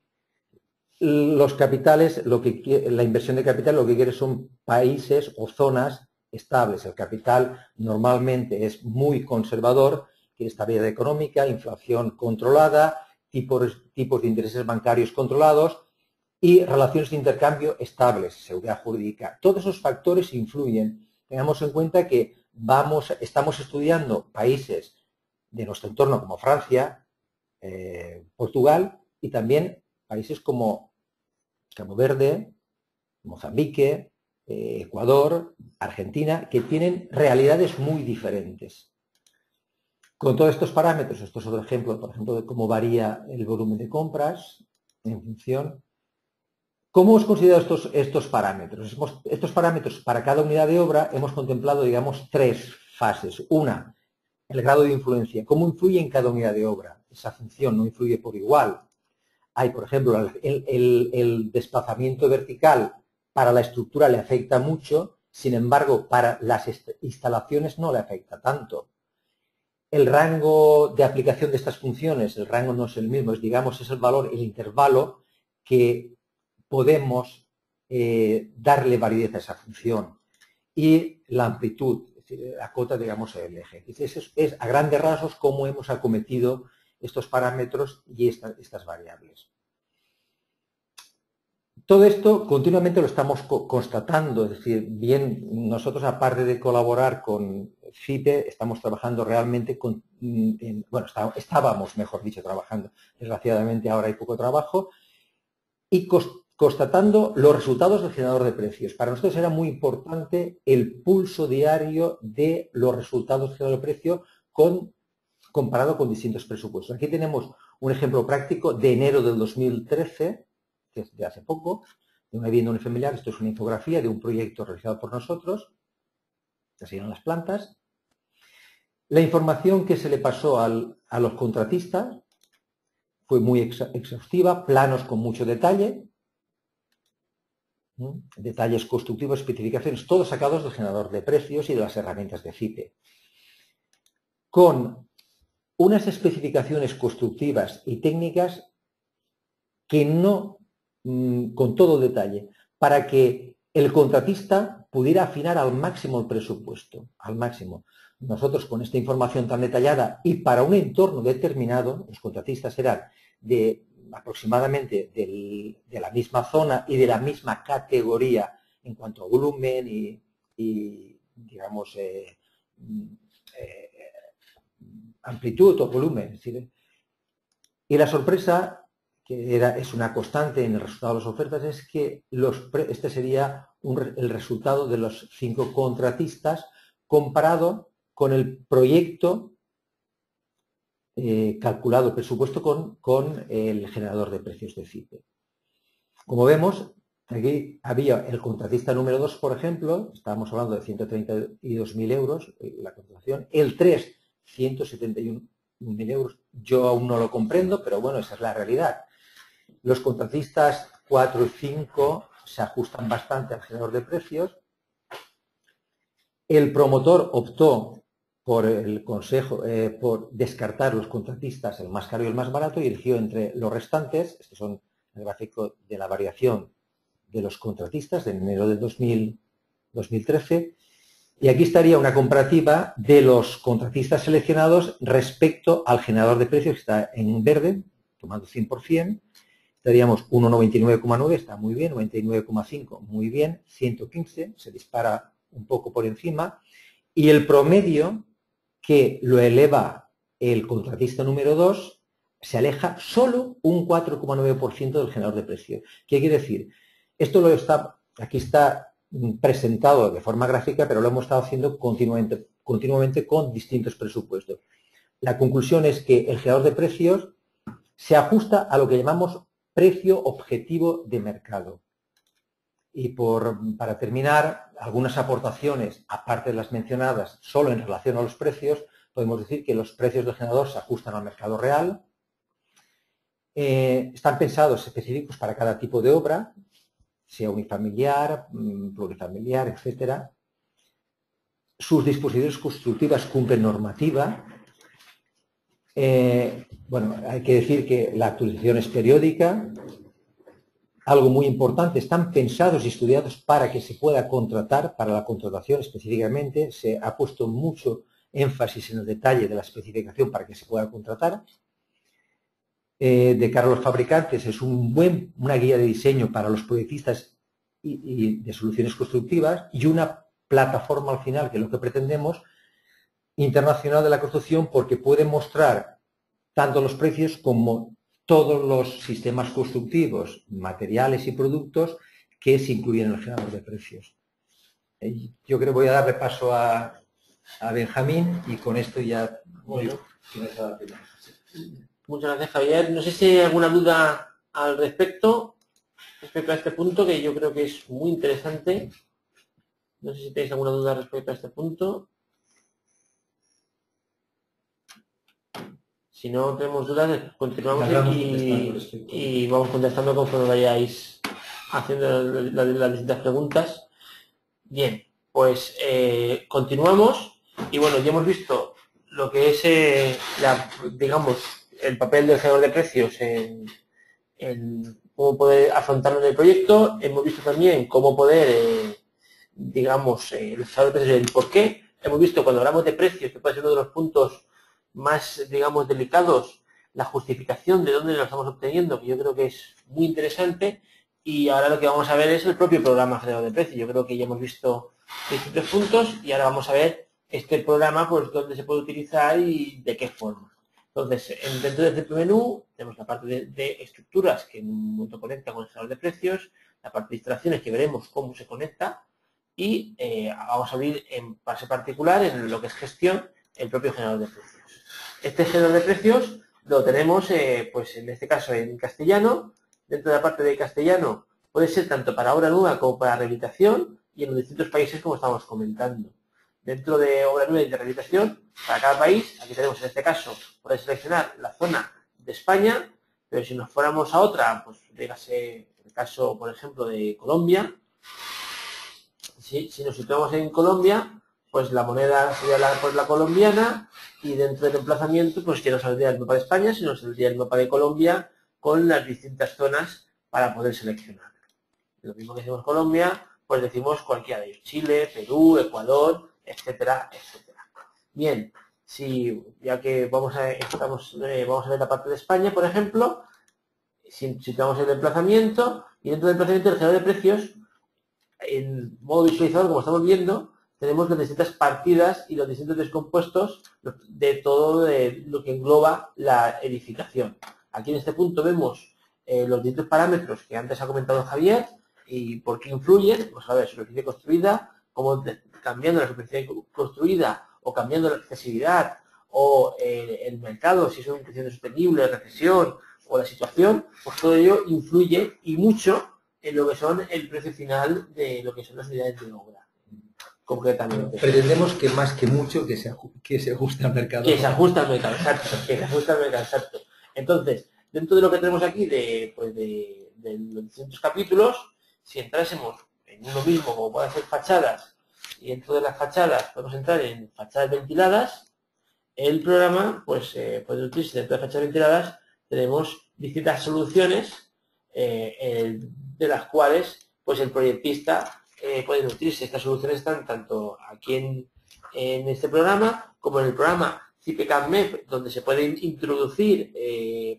S1: los capitales, la inversión de capital lo que quiere son países o zonas estables. El capital normalmente es muy conservador, quiere estabilidad económica, inflación controlada, tipos de intereses bancarios controlados y relaciones de intercambio estables, seguridad jurídica. Todos esos factores influyen. Tengamos en cuenta que estamos estudiando países de nuestro entorno como Francia, Portugal y también países como Cabo Verde, Mozambique, Ecuador, Argentina, que tienen realidades muy diferentes. Con todos estos parámetros, esto es otro ejemplo, por ejemplo, de cómo varía el volumen de compras en función. ¿Cómo hemos considerado estos parámetros? Estos parámetros para cada unidad de obra hemos contemplado, digamos, 3 fases. Una, el grado de influencia. ¿Cómo influye en cada unidad de obra? Esa función no influye por igual. Hay, por ejemplo, el desplazamiento vertical para la estructura le afecta mucho, sin embargo, para las instalaciones no le afecta tanto. El rango de aplicación de estas funciones, el rango no es el mismo, es el valor, el intervalo que podemos darle validez a esa función. Y la amplitud, es decir, acota, digamos, el eje. Es a grandes rasgos cómo hemos acometido estos parámetros y estas variables. Todo esto continuamente lo estamos constatando, es decir, bien, nosotros aparte de colaborar con FIPE, estamos trabajando realmente estábamos, mejor dicho, trabajando. Desgraciadamente ahora hay poco trabajo y constatando los resultados del generador de precios. Para nosotros era muy importante el pulso diario de los resultados del generador de precios comparado con distintos presupuestos. Aquí tenemos un ejemplo práctico de enero del 2013, que es de hace poco, de una vivienda unifamiliar. Esto es una infografía de un proyecto realizado por nosotros. Así eran las plantas. La información que se le pasó a los contratistas fue muy exhaustiva, planos con mucho detalle, detalles constructivos, especificaciones, todos sacados del generador de precios y de las herramientas de CIPE. Con unas especificaciones constructivas y técnicas que no, con todo detalle, para que el contratista pudiera afinar al máximo el presupuesto, al máximo. Nosotros con esta información tan detallada y para un entorno determinado, los contratistas eran de aproximadamente de la misma zona y de la misma categoría en cuanto a volumen y digamos, amplitud o volumen. Es decir, y la sorpresa, que es una constante en el resultado de las ofertas, es que este sería el resultado de los 5 contratistas comparado con el proyecto calculado, presupuesto con el generador de precios de CIPE. Como vemos, aquí había el contratista número 2, por ejemplo, estábamos hablando de 132.000 euros la contratación, el 3, 171.000 euros. Yo aún no lo comprendo, pero bueno, esa es la realidad. Los contratistas 4 y 5 se ajustan bastante al generador de precios. El promotor optó por el consejo, por descartar los contratistas, el más caro y el más barato, y eligió entre los restantes. Estos son el gráfico de la variación de los contratistas de enero del 2013. Y aquí estaría una comparativa de los contratistas seleccionados respecto al generador de precios, que está en verde, tomando 100%. Estaríamos 1,99,9, está muy bien, 99,5, muy bien, 115, se dispara un poco por encima. Y el promedio, que lo eleva el contratista número 2, se aleja solo un 4,9% del generador de precios. ¿Qué quiere decir? Esto aquí está presentado de forma gráfica, pero lo hemos estado haciendo continuamente con distintos presupuestos. La conclusión es que el generador de precios se ajusta a lo que llamamos precio objetivo de mercado. Y para terminar, algunas aportaciones, aparte de las mencionadas, solo en relación a los precios, podemos decir que los precios del generador se ajustan al mercado real, están pensados específicos para cada tipo de obra, sea unifamiliar, plurifamiliar, etcétera. Sus disposiciones constructivas cumplen normativa. Bueno, hay que decir que la actualización es periódica. Algo muy importante, están pensados y estudiados para que se pueda contratar, para la contratación específicamente. Se ha puesto mucho énfasis en el detalle de la especificación para que se pueda contratar. De cara a los fabricantes, es una guía de diseño para los proyectistas y de soluciones constructivas, y una plataforma al final, que es lo que pretendemos, internacional de la construcción, porque puede mostrar tanto los precios como todos los sistemas constructivos, materiales y productos que se incluyen en el generador de precios. Yo creo que voy a darle paso a Benjamín y con esto ya
S3: bueno.
S1: finalizado la primera.
S3: Muchas gracias, Javier. No sé si hay alguna duda al respecto a este punto, que yo creo que es muy interesante. No sé si tenéis alguna duda respecto a este punto. Si no tenemos dudas, continuamos y vamos contestando conforme vayáis haciendo las distintas preguntas. Bien, pues continuamos. Y bueno, ya hemos visto lo que es, digamos, el papel del generador de precios en cómo poder afrontarlo en el proyecto. Hemos visto también cómo poder, digamos, el generador de precios, el por qué. Hemos visto cuando hablamos de precios, que puede ser uno de los puntos más, digamos, delicados, la justificación de dónde lo estamos obteniendo, que yo creo que es muy interesante. Y ahora lo que vamos a ver es el propio programa generador de precios. Yo creo que ya hemos visto distintos puntos y ahora vamos a ver este programa, pues dónde se puede utilizar y de qué forma. Entonces, dentro del menú tenemos la parte de estructuras que en un momento conecta con el generador de precios, la parte de instalaciones que veremos cómo se conecta y vamos a abrir en base particular en lo que es gestión el propio generador de precios. Este generador de precios lo tenemos, pues en este caso en castellano. Dentro de la parte de castellano puede ser tanto para obra nueva como para rehabilitación y en los distintos países como estamos comentando. Dentro de obra nueva y de rehabilitación, para cada país, aquí tenemos en este caso, podéis seleccionar la zona de España, pero si nos fuéramos a otra, pues dígase el caso, por ejemplo, de Colombia, si nos situamos en Colombia, pues la moneda sería la colombiana y dentro del emplazamiento, pues ya no saldría el mapa de España, sino saldría el mapa de Colombia con las distintas zonas para poder seleccionar. Lo mismo que decimos Colombia, pues decimos cualquiera de ellos, Chile, Perú, Ecuador, etcétera, etcétera. Bien, ya que vamos a ver la parte de España, por ejemplo, situamos el emplazamiento y dentro del emplazamiento del generador de precios, en modo visualizador, como estamos viendo, tenemos las distintas partidas y los distintos descompuestos de todo lo que engloba la edificación. Aquí en este punto vemos los distintos parámetros que antes ha comentado Javier y por qué influyen. Vamos a ver, superficie construida, cómo cambiando la superficie construida o cambiando la accesibilidad o el mercado, si es un crecimiento sostenible, recesión o la situación, pues todo ello influye y mucho en lo que son el precio final de lo que son las unidades de obra, concretamente.
S1: Pretendemos que más que mucho que se ajuste al mercado.
S3: Que se ajuste al mercado, exacto. Que se ajuste al mercado, exacto. Entonces, dentro de lo que tenemos aquí de los distintos capítulos, si entrásemos en uno mismo, como pueden ser fachadas, y dentro de las fachadas podemos entrar en fachadas ventiladas, el programa, pues puede utilizarse dentro de fachadas ventiladas, tenemos distintas soluciones de las cuales pues el proyectista puede nutrirse. Estas soluciones están tanto aquí en este programa como en el programa CIPE-CAM-MEP, donde se puede introducir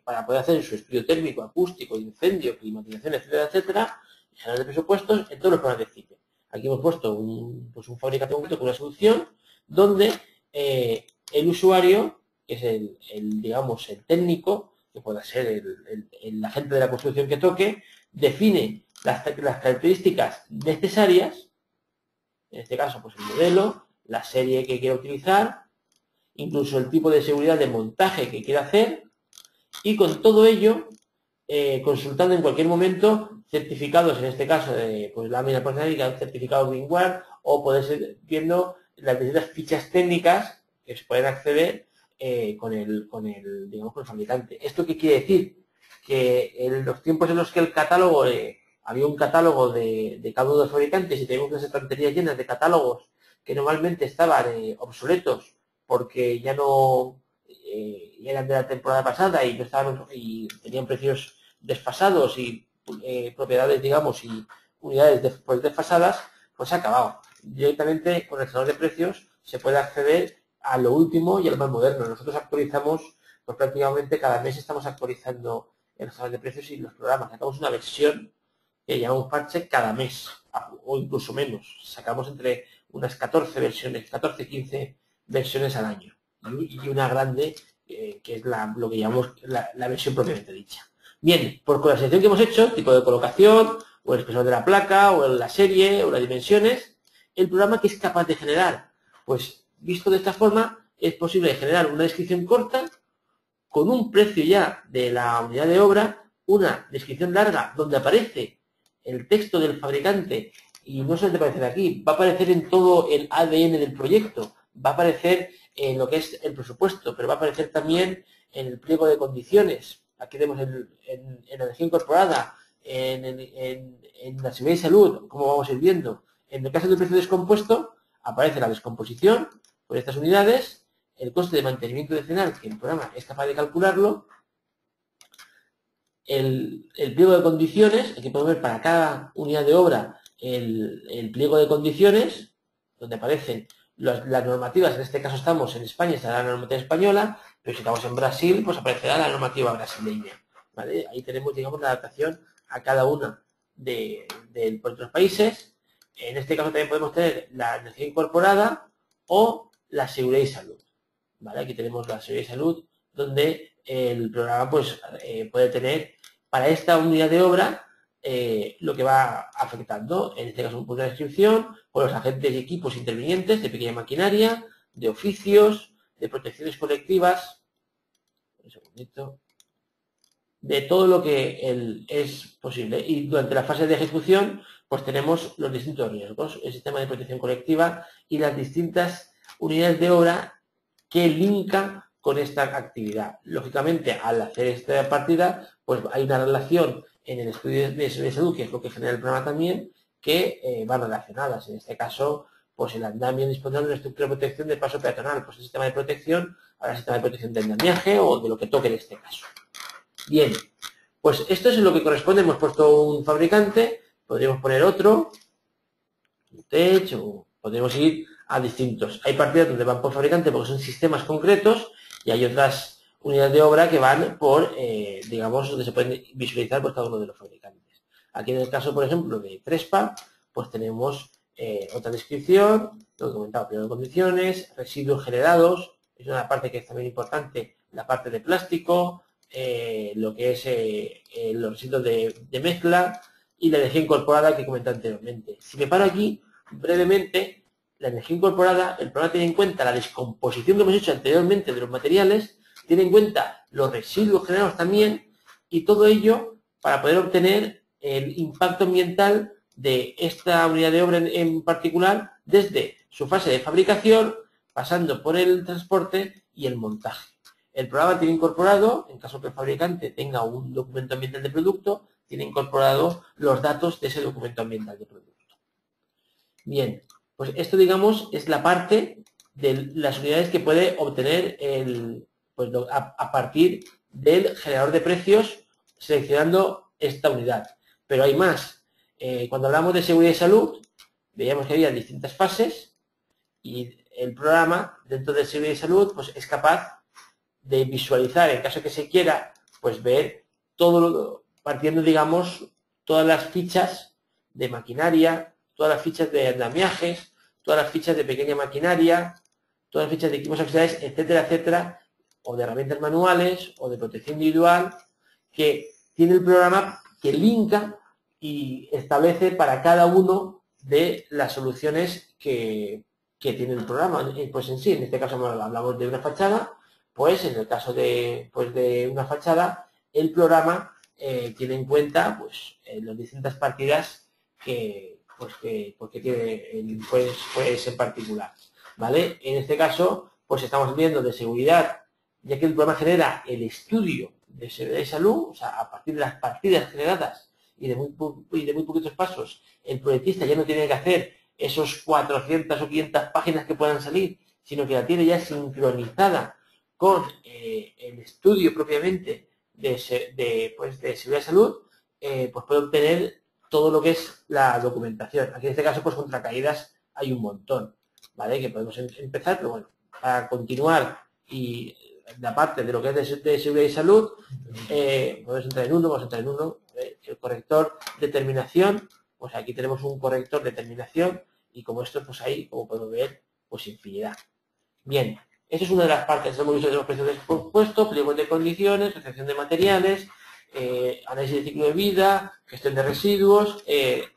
S3: para poder hacer su estudio térmico, acústico, incendio, climatización, etcétera, etcétera, generar de presupuestos en todos los programas de CIPE. Aquí hemos puesto un fabricante concreto con una solución donde el usuario, que es digamos, el técnico, que pueda ser el agente de la construcción que toque, define las características necesarias, en este caso pues el modelo, la serie que quiera utilizar, incluso el tipo de seguridad de montaje que quiera hacer, y con todo ello, consultando en cualquier momento certificados, en este caso de pues, lámina porcelánica, certificado Greenware, o poder ser viendo las distintas fichas técnicas que se pueden acceder con el fabricante. ¿Esto qué quiere decir? Que en los tiempos en los que el catálogo, había un catálogo de cada uno de los fabricantes y teníamos unas estanterías llenas de catálogos que normalmente estaban obsoletos porque ya no eran de la temporada pasada y no estaban y tenían precios desfasados y propiedades, digamos, y unidades desfasadas, pues se ha acabado. Directamente con el generador de precios se puede acceder a lo último y a lo más moderno. Nosotros actualizamos, pues prácticamente cada mes estamos actualizando el generador de precios y los programas. Sacamos una versión que llamamos parche cada mes, o incluso menos. Sacamos entre unas 14 versiones, 14, 15 versiones al año. Y una grande, que es lo que llamamos la versión propiamente dicha. Bien, con la selección que hemos hecho, tipo de colocación, o el espesor de la placa, o la serie, o las dimensiones, el programa que es capaz de generar, pues visto de esta forma, es posible generar una descripción corta, con un precio ya de la unidad de obra, una descripción larga donde aparece el texto del fabricante, y no solamente aparecer aquí, va a aparecer en todo el ADN del proyecto, va a aparecer en lo que es el presupuesto, pero va a aparecer también en el pliego de condiciones. Aquí tenemos en la energía incorporada, en la seguridad y salud, como vamos a ir viendo. En el caso del precio descompuesto, aparece la descomposición por estas unidades, el coste de mantenimiento adicional, que el programa es capaz de calcularlo, el pliego de condiciones, aquí podemos ver para cada unidad de obra el pliego de condiciones, donde aparecen las normativas. En este caso estamos en España, estará la normativa española, pero si estamos en Brasil, pues aparecerá la normativa brasileña. ¿Vale? Ahí tenemos, digamos, la adaptación a cada una de otros países. En este caso también podemos tener la energía incorporada o la seguridad y salud. ¿Vale? Aquí tenemos la seguridad y salud donde el programa pues, puede tener para esta unidad de obra lo que va afectando, en este caso un punto de descripción, con los agentes y equipos intervinientes de pequeña maquinaria, de oficios, de protecciones colectivas, un segundito, de todo lo que es posible. Y durante la fase de ejecución, pues tenemos los distintos riesgos, el sistema de protección colectiva y las distintas unidades de obra que linka con esta actividad. Lógicamente, al hacer esta partida, pues hay una relación en el estudio de salud, que es lo que genera el programa también, que van relacionadas. En este caso, pues el andamio dispondrá de una estructura de protección de paso peatonal, pues el sistema de protección, ahora el sistema de protección de andamiaje o de lo que toque en este caso. Bien, pues esto es lo que corresponde. Hemos puesto un fabricante, podríamos poner otro, un tech, o podríamos ir a distintos. Hay partidas donde van por fabricante porque son sistemas concretos y hay otras unidades de obra que van por, digamos, donde se pueden visualizar por cada uno de los fabricantes. Aquí en el caso, por ejemplo, de Trespa, pues tenemos otra descripción, lo que comentaba, primero de condiciones, residuos generados, es una parte que es también importante, la parte de plástico, lo que es los residuos de mezcla y la energía incorporada que comenté anteriormente. Si me paro aquí, brevemente, la energía incorporada, el programa tiene en cuenta la descomposición que hemos hecho anteriormente de los materiales, tiene en cuenta los residuos generados también y todo ello para poder obtener el impacto ambiental de esta unidad de obra en particular desde su fase de fabricación, pasando por el transporte y el montaje. El programa tiene incorporado, en caso que el fabricante tenga un documento ambiental de producto, tiene incorporado los datos de ese documento ambiental de producto. Bien, pues esto, digamos, es la parte de las unidades que puede obtener a partir del generador de precios seleccionando esta unidad. Pero hay más. Cuando hablamos de seguridad y salud, veíamos que había distintas fases y el programa, dentro de seguridad y salud, pues es capaz de visualizar, en caso que se quiera, pues ver todo, partiendo, digamos, todas las fichas de maquinaria, todas las fichas de andamiajes, todas las fichas de pequeña maquinaria, todas las fichas de equipos auxiliares, etcétera, etcétera, o de herramientas manuales, o de protección individual, que tiene el programa que linka y establece para cada uno de las soluciones que tiene el programa, pues en sí. En este caso hablamos de una fachada, pues en el caso de una fachada, el programa tiene en cuenta pues las distintas partidas que tiene pues en particular, ¿vale? En este caso, pues estamos viendo de seguridad, ya que el programa genera el estudio de seguridad y salud, o sea, a partir de las partidas generadas y de muy poquitos pasos, el proyectista ya no tiene que hacer esos 400 o 500 páginas que puedan salir, sino que la tiene ya sincronizada con el estudio propiamente de seguridad y salud, pues puede obtener todo lo que es la documentación. Aquí en este caso, pues contra caídas hay un montón, ¿vale? Que podemos empezar, pero bueno, para continuar y la parte de lo que es de seguridad y salud, podemos entrar en uno, vamos a entrar en uno, el corrector de terminación, pues aquí tenemos un corrector de terminación y como esto, pues ahí, como podemos ver, pues infinidad. Bien. Esa es una de las partes, hemos visto de los precios de compuesto, pliegos de condiciones, recepción de materiales, análisis de ciclo de vida, gestión de residuos, el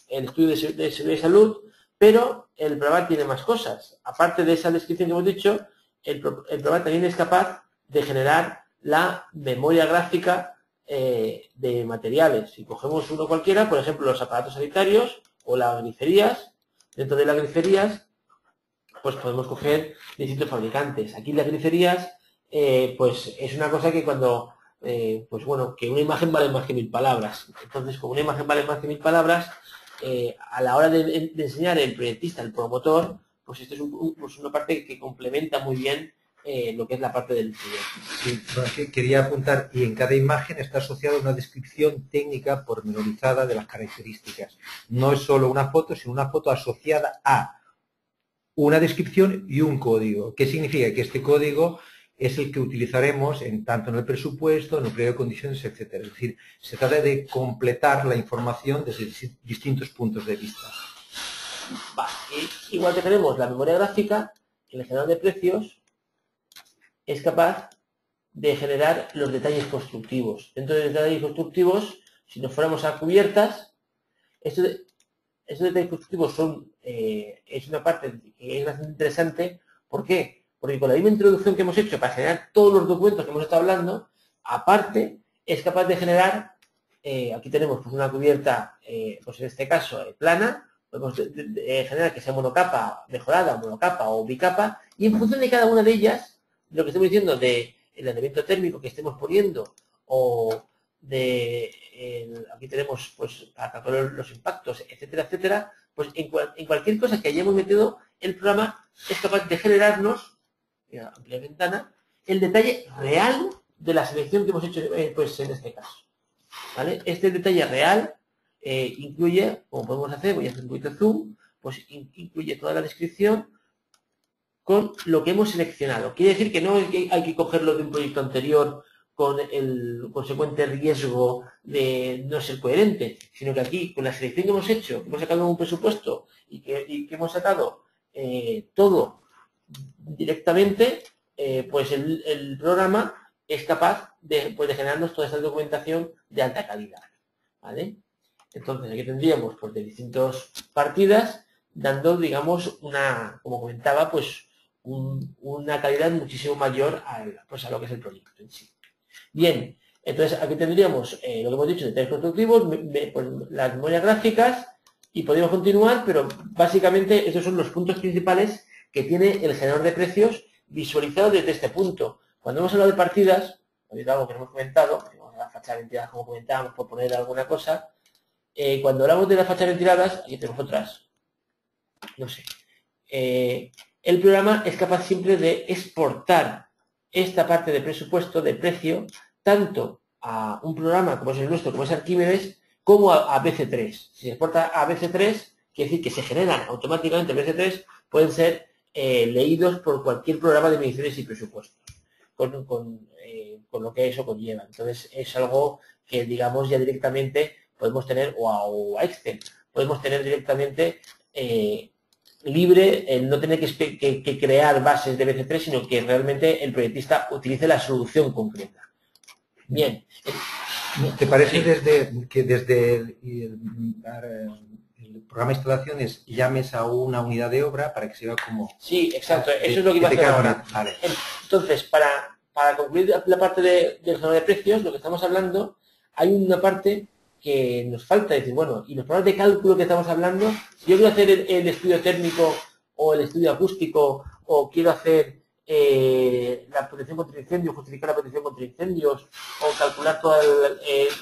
S3: estudio de seguridad y salud, pero el programa tiene más cosas. Aparte de esa descripción que hemos dicho, el programa también es capaz de generar la memoria gráfica de materiales. Si cogemos uno cualquiera, por ejemplo, los aparatos sanitarios o las griferías, dentro de las griferías, pues podemos coger distintos fabricantes. Aquí las griferías, pues es una cosa que cuando, pues bueno, que una imagen vale más que 1000 palabras. Entonces, como una imagen vale más que 1000 palabras, a la hora de enseñar el proyectista, el promotor, pues esto es pues una parte que complementa muy bien lo que es la parte del proyecto.
S1: Sí, quería apuntar, y en cada imagen está asociada una descripción técnica pormenorizada de las características. No es solo una foto, sino una foto asociada a una descripción y un código. ¿Qué significa? Que este código es el que utilizaremos tanto en el presupuesto, en el pliego de condiciones, etcétera. Es decir, se trata de completar la información desde distintos puntos de vista.
S3: Vale. Igual que tenemos la memoria gráfica, el generador de precios, es capaz de generar los detalles constructivos. Dentro de los detalles constructivos, si nos fuéramos a cubiertas, estos detalles constructivos es una parte que es bastante interesante. ¿Por qué? Porque con la misma introducción que hemos hecho para generar todos los documentos que hemos estado hablando, aparte es capaz de generar, aquí tenemos pues, una cubierta, pues en este caso plana, podemos generar que sea monocapa, mejorada, monocapa o bicapa, y en función de cada una de ellas, lo que estamos diciendo del elemento térmico que estemos poniendo, o aquí tenemos pues para calcular los impactos, etcétera, etcétera, pues en cualquier cosa que hayamos metido, el programa es capaz de generarnos, amplia ventana, el detalle real de la selección que hemos hecho pues en este caso. ¿Vale? Este detalle real incluye, como podemos hacer, voy a hacer un poquito de zoom, pues incluye toda la descripción con lo que hemos seleccionado. Quiere decir que no es que hay que cogerlo de un proyecto anterior con el consecuente riesgo de no ser coherente, sino que aquí, con la selección que hemos hecho, que hemos sacado un presupuesto y que hemos sacado todo directamente, pues el programa es capaz de generarnos toda esta documentación de alta calidad. ¿Vale? Entonces, aquí tendríamos pues, de distintas partidas, dando, digamos, como comentaba, pues una calidad muchísimo mayor pues, a lo que es el proyecto en sí. Bien, entonces aquí tendríamos lo que hemos dicho, detalles constructivos, pues, las memorias gráficas, y podríamos continuar, pero básicamente estos son los puntos principales que tiene el generador de precios visualizado desde este punto. Cuando hemos hablado de partidas, ahorita algo que no hemos comentado, vamos a las fachas ventiladas como comentábamos, por poner alguna cosa, cuando hablamos de las fachas ventiladas, aquí tenemos otras, no sé, el programa es capaz siempre de exportar esta parte de presupuesto, de precio, tanto a un programa como es el nuestro, como es Arquímedes, como a BC3. Si se exporta a BC3, quiere decir que se generan automáticamente BC3, pueden ser leídos por cualquier programa de mediciones y presupuestos, con lo que eso conlleva. Entonces, es algo que, digamos, ya directamente podemos tener, o a Excel, podemos tener directamente libre el no tener que crear bases de BC3, sino que realmente el proyectista utilice la solución concreta. Bien.
S1: ¿Te parece que desde el programa de instalaciones llames a una unidad de obra para que se vea como...
S3: Sí, exacto. Eso es lo que iba a hacer ahora.
S1: Vale.
S3: Entonces, para concluir la parte del generador de precios, lo que estamos hablando, hay una parte que nos falta decir, bueno, y los programas de cálculo que estamos hablando, si yo quiero hacer el estudio térmico o el estudio acústico, o quiero hacer la protección contra incendios, justificar la protección contra incendios, o calcular toda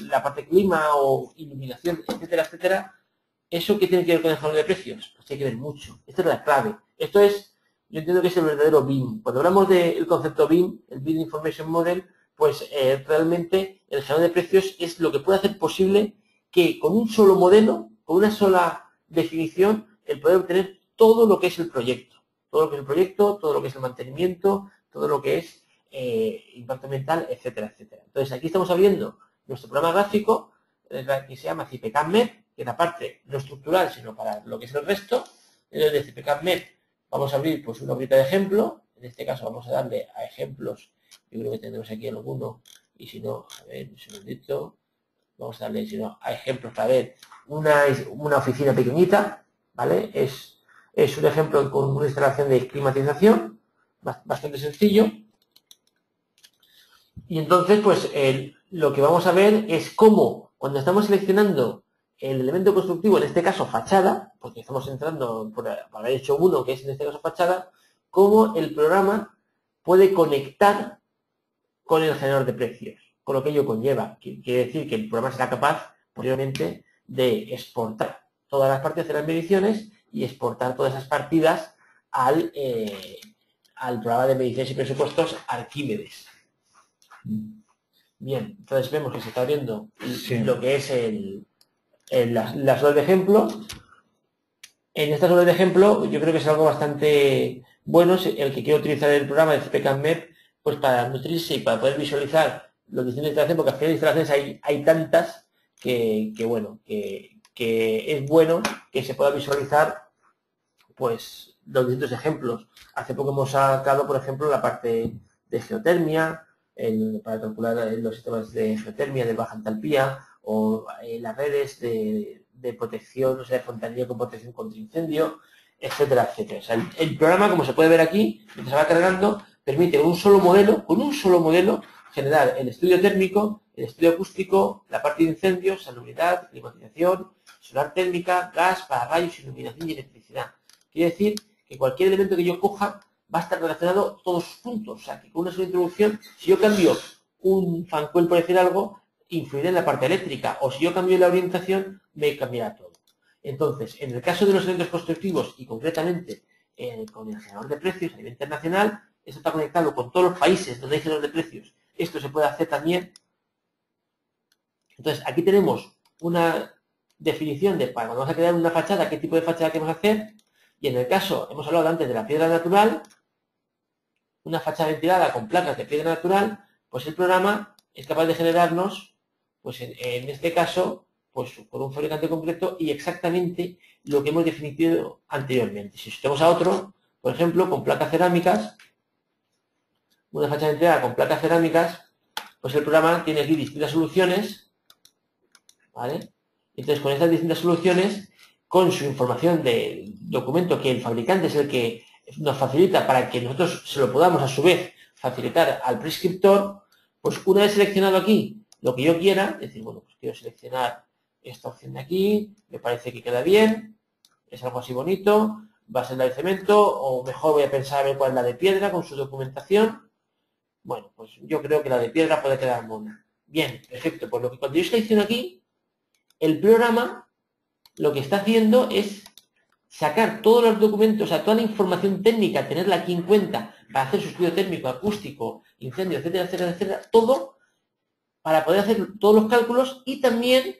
S3: la parte clima o iluminación, etcétera, etcétera, ¿eso qué tiene que ver con el generador de precios? Pues hay que ver mucho. Esta es la clave. Esto es, yo entiendo que es el verdadero BIM. Cuando hablamos del concepto BIM, el Building Information Model, pues realmente el generador de precios es lo que puede hacer posible que con un solo modelo, con una sola definición, el poder obtener todo lo que es el proyecto. Todo lo que es el proyecto, todo lo que es el mantenimiento, todo lo que es impacto ambiental, etcétera, etcétera. Entonces, aquí estamos abriendo nuestro programa gráfico, que se llama CIPCAM-MEP, que es la parte no estructural, sino para lo que es el resto. Desde CIPCAM-MEP vamos a abrir pues una horita de ejemplo. En este caso vamos a darle a ejemplos. Yo creo que tendremos aquí alguno, y si no, a ver, un segundito, vamos a darle, si no, a ejemplos para ver una oficina pequeñita, ¿vale? Es un ejemplo con una instalación de climatización, bastante sencillo. Y entonces, pues, lo que vamos a ver es cómo, cuando estamos seleccionando el elemento constructivo, en este caso fachada, porque estamos entrando para haber hecho uno, que es en este caso fachada, cómo el programa puede conectar con el generador de precios, con lo que ello conlleva. Quiere decir que el programa será capaz, posiblemente, de exportar todas las partes de las mediciones y exportar todas esas partidas al programa de mediciones y presupuestos Arquímedes. Bien, entonces vemos que se está abriendo lo que es las horas de ejemplo. En estas horas de ejemplo, yo creo que es algo bastante bueno el que quiere utilizar el programa de CIPCAM-MEP, pues para nutrirse y para poder visualizar los distintos instalaciones, porque al final de instalaciones hay tantas que es bueno que se pueda visualizar pues los distintos ejemplos. Hace poco hemos sacado, por ejemplo, la parte de geotermia, para calcular los sistemas de geotermia de baja entalpía, o las redes de protección, o sea, de fontanería con protección contra incendio, etcétera, etcétera. O sea, el programa, como se puede ver aquí, mientras se va cargando, permite con un solo modelo, generar el estudio térmico, el estudio acústico, la parte de incendios, salubridad, climatización, solar térmica, gas, pararrayos, iluminación y electricidad. Quiere decir que cualquier elemento que yo coja va a estar relacionado todos juntos. O sea, que con una sola introducción, si yo cambio un fancoil, por decir algo, influirá en la parte eléctrica. O si yo cambio la orientación, me cambiará todo. Entonces, en el caso de los eventos constructivos y concretamente con el generador de precios a nivel internacional, esto está conectado con todos los países donde hay generador de precios. Esto se puede hacer también. Entonces, aquí tenemos una definición de para cuando vamos a crear una fachada, qué tipo de fachada queremos hacer. Y en el caso, hemos hablado antes de la piedra natural, una fachada ventilada con placas de piedra natural, pues el programa es capaz de generarnos, pues en este caso, pues por un fabricante concreto y exactamente lo que hemos definido anteriormente. Si tenemos a otro, por ejemplo, con placas cerámicas, una fachada ventilada con placas cerámicas, pues el programa tiene aquí distintas soluciones, ¿vale? Entonces, con estas distintas soluciones, con su información del documento que el fabricante es el que nos facilita para que nosotros se lo podamos a su vez facilitar al prescriptor, pues una vez seleccionado aquí lo que yo quiera, decir, bueno, pues quiero seleccionar esta opción de aquí, me parece que queda bien, es algo así bonito, va a ser la de cemento, o mejor voy a pensar a ver cuál es la de piedra con su documentación. Bueno, pues yo creo que la de piedra puede quedar mona. Bien, perfecto, pues lo que cuando yo selecciono aquí, el programa lo que está haciendo es sacar todos los documentos, o sea, toda la información técnica, tenerla aquí en cuenta para hacer su estudio térmico, acústico, incendio, etcétera, etcétera, etcétera, todo para poder hacer todos los cálculos y también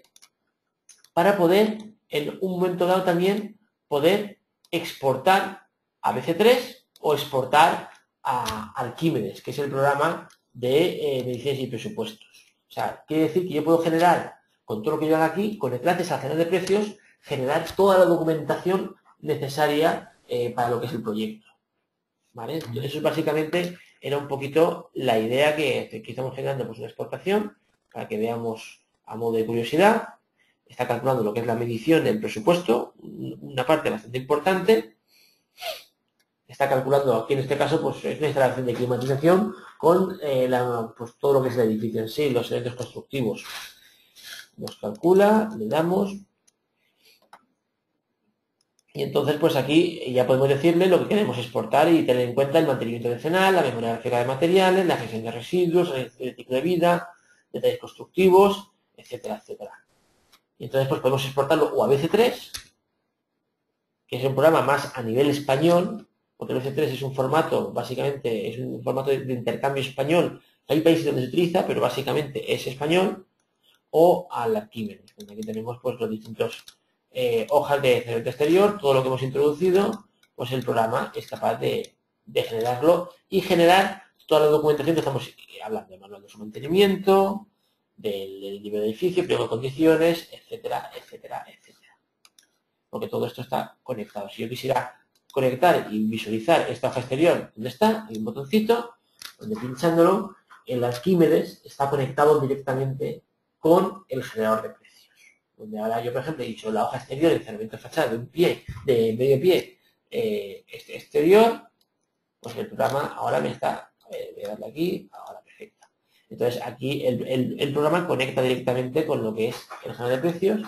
S3: para poder, en un momento dado también, poder exportar a BC3 o exportar a Arquímedes, que es el programa de mediciones y presupuestos. O sea, quiere decir que yo puedo generar, con todo lo que yo haga aquí, con enlaces al generador de precios, generar toda la documentación necesaria para lo que es el proyecto. ¿Vale? Eso básicamente era un poquito la idea que estamos generando, pues una exportación, para que veamos a modo de curiosidad. Está calculando lo que es la medición del presupuesto, una parte bastante importante. Está calculando aquí en este caso pues es una instalación de climatización con pues, todo lo que es el edificio en sí, los elementos constructivos. Nos calcula, le damos. Y entonces, pues aquí ya podemos decirle lo que queremos exportar y tener en cuenta el mantenimiento decenal, la memoria gráfica de materiales, la gestión de residuos, el ciclo de vida, detalles constructivos, etcétera, etcétera. Y entonces, pues podemos exportarlo o a BC3, que es un programa más a nivel español, porque el BC3 es un formato, básicamente, es un formato de intercambio español. Hay países donde se utiliza, pero básicamente es español, o al Arquímedes, donde aquí tenemos pues los distintos hojas de cemento exterior, todo lo que hemos introducido, pues el programa es capaz de generarlo y generar toda la documentación que estamos hablando, de manual de su mantenimiento, del nivel de edificio, pliego de condiciones, etcétera, etcétera, etcétera. Porque todo esto está conectado. Si yo quisiera conectar y visualizar esta hoja exterior, ¿dónde está? Hay un botoncito donde pinchándolo, el Arquímedes está conectado directamente con el generador de precios. Donde ahora yo, por ejemplo, he dicho la hoja exterior, el cerramiento de fachada de un pie, de medio pie exterior, pues el programa ahora me está, voy a darle aquí, ahora perfecto. Entonces aquí el programa conecta directamente con lo que es el generador de precios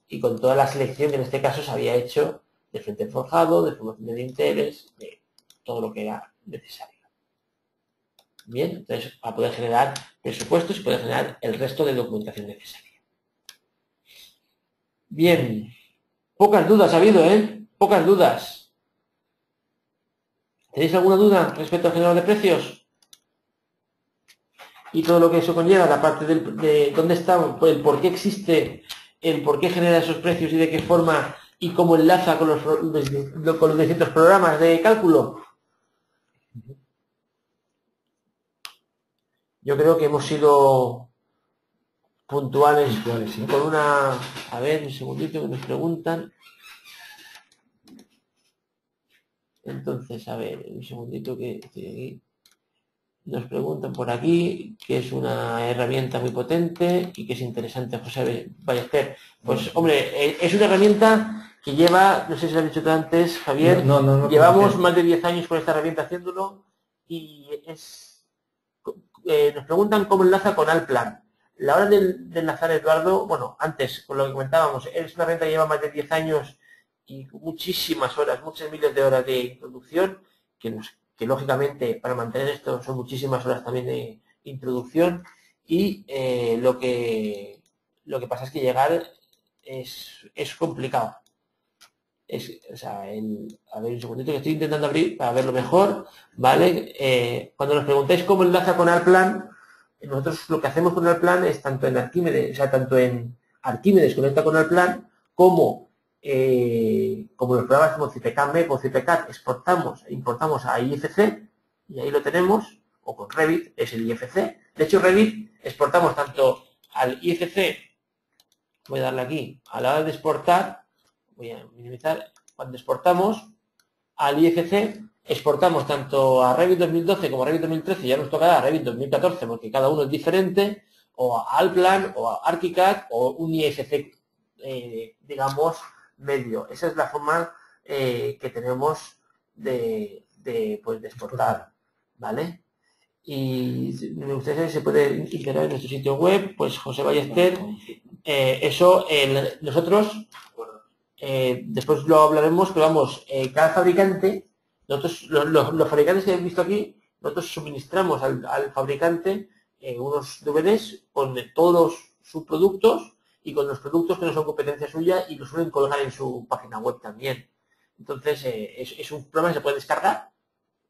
S3: y con toda la selección que en este caso se había hecho de frente forjado, de formación de dinteles, de todo lo que era necesario. Bien, entonces para poder generar presupuestos y poder generar el resto de documentación necesaria. Bien, pocas dudas ha habido, ¿eh? Pocas dudas. ¿Tenéis alguna duda respecto al generador de precios? Y todo lo que eso conlleva, la parte de dónde está, el por qué existe, el por qué genera esos precios y de qué forma y cómo enlaza con los distintos programas de cálculo. Yo creo que hemos sido puntuales sí. Con una... A ver, un segundito que nos preguntan. Entonces, a ver, un segundito que estoy aquí. Nos preguntan por aquí que es una herramienta muy potente y que es interesante, José Ballester. Pues, hombre, es una herramienta que lleva, no sé si lo has dicho tú antes, Javier,
S1: No,
S3: llevamos más de 10 años con esta herramienta haciéndolo y nos preguntan cómo enlaza con Alplan. La hora de enlazar, Eduardo, bueno, antes, con lo que comentábamos, es una herramienta que lleva más de 10 años y muchísimas horas, muchas miles de horas de introducción, que lógicamente para mantener esto son muchísimas horas también de introducción y lo que pasa es que llegar es complicado. O sea, a ver un segundito que estoy intentando abrir para verlo mejor, ¿vale? Cuando nos preguntáis cómo enlaza con Alplan, nosotros lo que hacemos con Alplan es tanto en Arquímedes, o sea, tanto en Arquímedes conecta con Alplan, como los programas como CPK-MEP o CPK importamos a IFC, y ahí lo tenemos, o con Revit, es el IFC. De hecho, Revit exportamos tanto al IFC, voy a darle aquí, a la hora de exportar, voy a minimizar, cuando exportamos al IFC, exportamos tanto a Revit 2012 como a Revit 2013, ya nos tocará a Revit 2014 porque cada uno es diferente, o a Alplan, o a ArchiCAD, o un IFC, digamos, medio. Esa es la forma que tenemos de exportar, ¿vale? Y me gustaría saber si se puede integrar en nuestro sitio web, pues José Ballester, nosotros después lo hablaremos, pero vamos, cada fabricante, nosotros, los fabricantes que habéis visto aquí, nosotros suministramos al fabricante unos DVDs con todos sus productos y con los productos que no son competencia suya y los suelen colgar en su página web también. Entonces, es un programa que se puede descargar,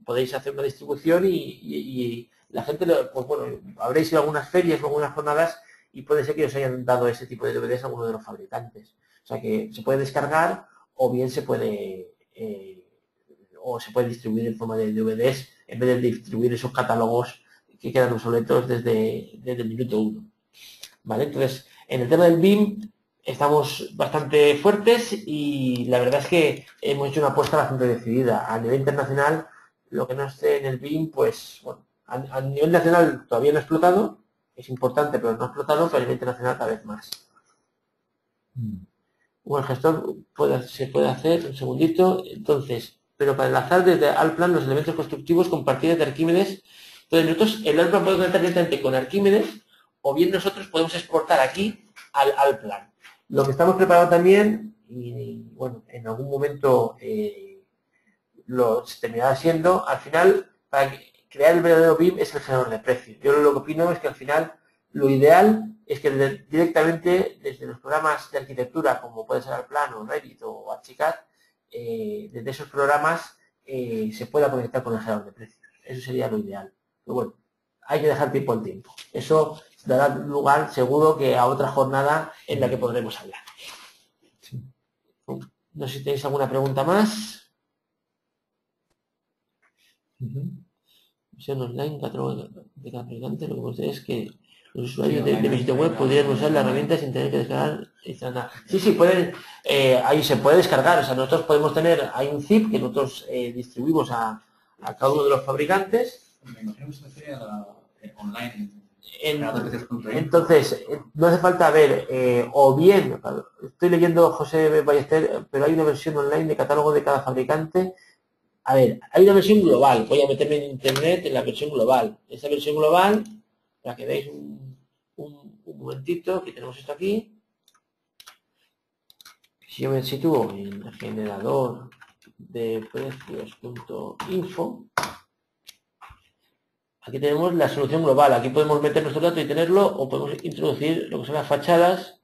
S3: podéis hacer una distribución y la gente, pues bueno, habréis ido a algunas ferias o algunas jornadas y puede ser que os hayan dado ese tipo de DVDs a alguno de los fabricantes. O sea que se puede descargar o bien se puede distribuir en forma de DVDs en vez de distribuir esos catálogos que quedan obsoletos desde el minuto 1. ¿Vale? Entonces, en el tema del BIM estamos bastante fuertes y la verdad es que hemos hecho una apuesta bastante decidida. A nivel internacional, lo que no esté en el BIM, pues, bueno, a nivel nacional todavía no ha explotado, es importante, pero no ha explotado, pero a nivel internacional cada vez más. Bueno, el gestor se puede hacer, un segundito, entonces, pero para enlazar desde Alplan los elementos constructivos con partidas de Arquímedes, entonces nosotros el Alplan puede conectar directamente con Arquímedes o bien nosotros podemos exportar aquí al Alplan. Lo que estamos preparando también, y bueno, en algún momento lo terminará siendo, al final, para crear el verdadero BIM es el generador de precios. Yo lo que opino es que al final lo ideal es que directamente desde los programas de arquitectura, como puede ser Alplan o Revit o ArchiCAD, desde esos programas se pueda conectar con el generador de precios. Eso sería lo ideal. Pero bueno, hay que dejar tiempo al tiempo. Eso dará lugar seguro que a otra jornada en la que podremos hablar. Sí. No sé si tenéis alguna pregunta más. Visión online, catálogo de cada fabricante. Lo que gustaría es que los usuarios de mi sitio web pudieran usar la herramienta sin tener que descargar e instalar. Sí, pueden, ahí se puede descargar. O sea, nosotros podemos tener, hay un zip que nosotros distribuimos a cada uno de los fabricantes.
S2: Me imagino que se refiere a la online.
S3: Entonces, no hace falta ver, o bien, estoy leyendo José Ballester, pero hay una versión online de catálogo de cada fabricante. A ver, hay una versión global, voy a meterme en internet en la versión global. Esa versión global, para que veáis un momentito, que tenemos esto aquí. Si yo me sitúo en el generador de precios.info, aquí tenemos la solución global. Aquí podemos meter nuestro dato y tenerlo, o podemos introducir lo que son las fachadas,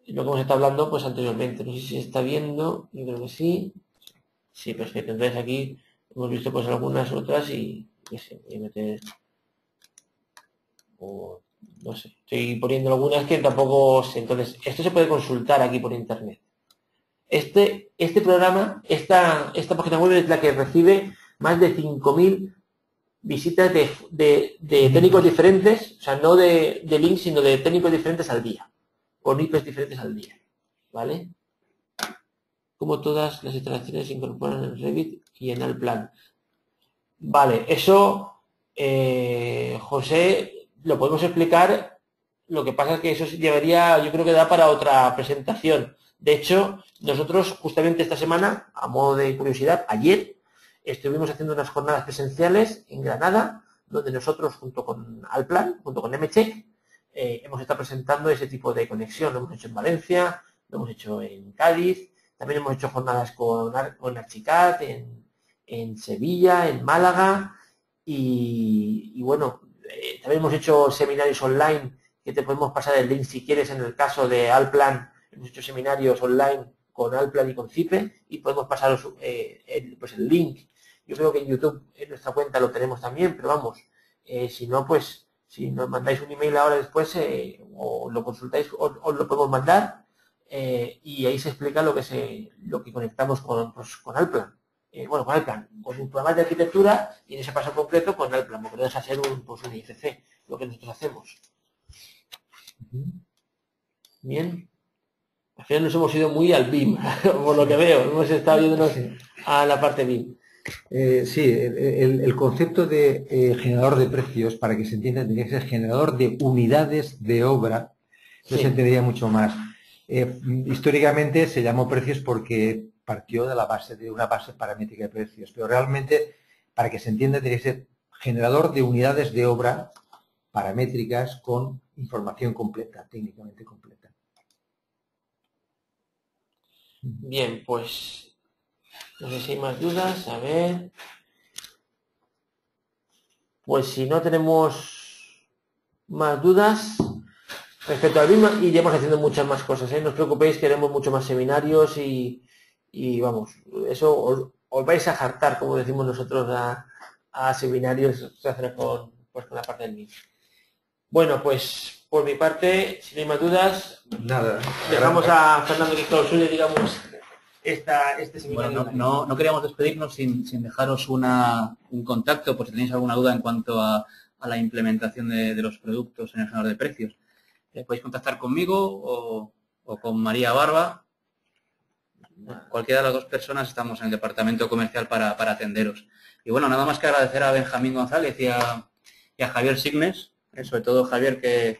S3: lo que hemos estado hablando pues anteriormente. No sé si se está viendo, yo creo que sí. Sí, perfecto. Entonces aquí hemos visto pues algunas otras y qué sé, voy a meter, o no sé, estoy poniendo algunas que tampoco sé. Entonces, esto se puede consultar aquí por internet. Este programa, esta página web es la que recibe más de 5.000 visitas de técnicos diferentes, o sea, no de links, sino de técnicos diferentes al día, con IPs diferentes al día, ¿vale? Como todas las instalaciones se incorporan en Revit y en Alplan. Vale, eso, José, lo podemos explicar. Lo que pasa es que eso llevaría, yo creo que da para otra presentación. De hecho, nosotros justamente esta semana, a modo de curiosidad, ayer estuvimos haciendo unas jornadas presenciales en Granada, donde nosotros junto con Alplan, junto con MCheck, hemos estado presentando ese tipo de conexión. Lo hemos hecho en Valencia, lo hemos hecho en Cádiz, también hemos hecho jornadas con Archicad, en Sevilla, en Málaga y bueno, también hemos hecho seminarios online que te podemos pasar el link si quieres. En el caso de Alplan, hemos hecho seminarios online con Alplan y con CIPE y podemos pasaros pues el link. Yo creo que en YouTube, en nuestra cuenta, lo tenemos también, pero vamos, si no, pues si nos mandáis un email ahora después o lo consultáis, os lo podemos mandar y ahí se explica lo que conectamos con Alplan. Bueno, con Alplan, con un programa de arquitectura y en ese paso concreto con Alplan, porque no es hacer un IFC, lo que nosotros hacemos. Bien. Al final nos hemos ido muy al BIM, por lo que veo. Hemos estado yéndonos a la parte BIM.
S1: Sí, el concepto de generador de precios, para que se entienda, tendría que ser generador de unidades de obra. No se entendería mucho más. Históricamente se llamó precios porque partió de una base paramétrica de precios, pero realmente, para que se entienda, tendría que ser generador de unidades de obra paramétricas con información completa, técnicamente completa.
S3: Bien, pues no sé si hay más dudas. A ver. Pues si no tenemos más dudas respecto al BIM, iremos haciendo muchas más cosas. No os preocupéis, que haremos mucho más seminarios y vamos, eso os vais a hartar, como decimos nosotros, a seminarios relacionados con la parte del BIM. Bueno, pues por mi parte, si no hay más dudas,
S1: nada.
S3: Dejamos a Fernando que clausure, digamos, este seminario.
S2: Bueno, no queríamos despedirnos sin dejaros un contacto, por si tenéis alguna duda en cuanto a la implementación de los productos en el generador de precios. Podéis contactar conmigo o con María Barba. Cualquiera de las dos personas estamos en el departamento comercial para atenderos. Y bueno, nada más que agradecer a Benjamín González y a Javier Signes, sobre todo Javier que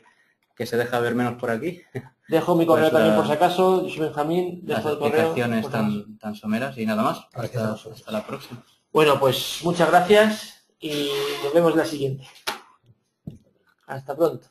S2: se deja ver menos por aquí.
S3: Dejo mi correo también por si acaso. Yo soy Benjamín, dejo el correo.
S2: Explicaciones tan someras y nada más. Hasta la próxima.
S3: Bueno, pues muchas gracias y nos vemos en la siguiente. Hasta pronto.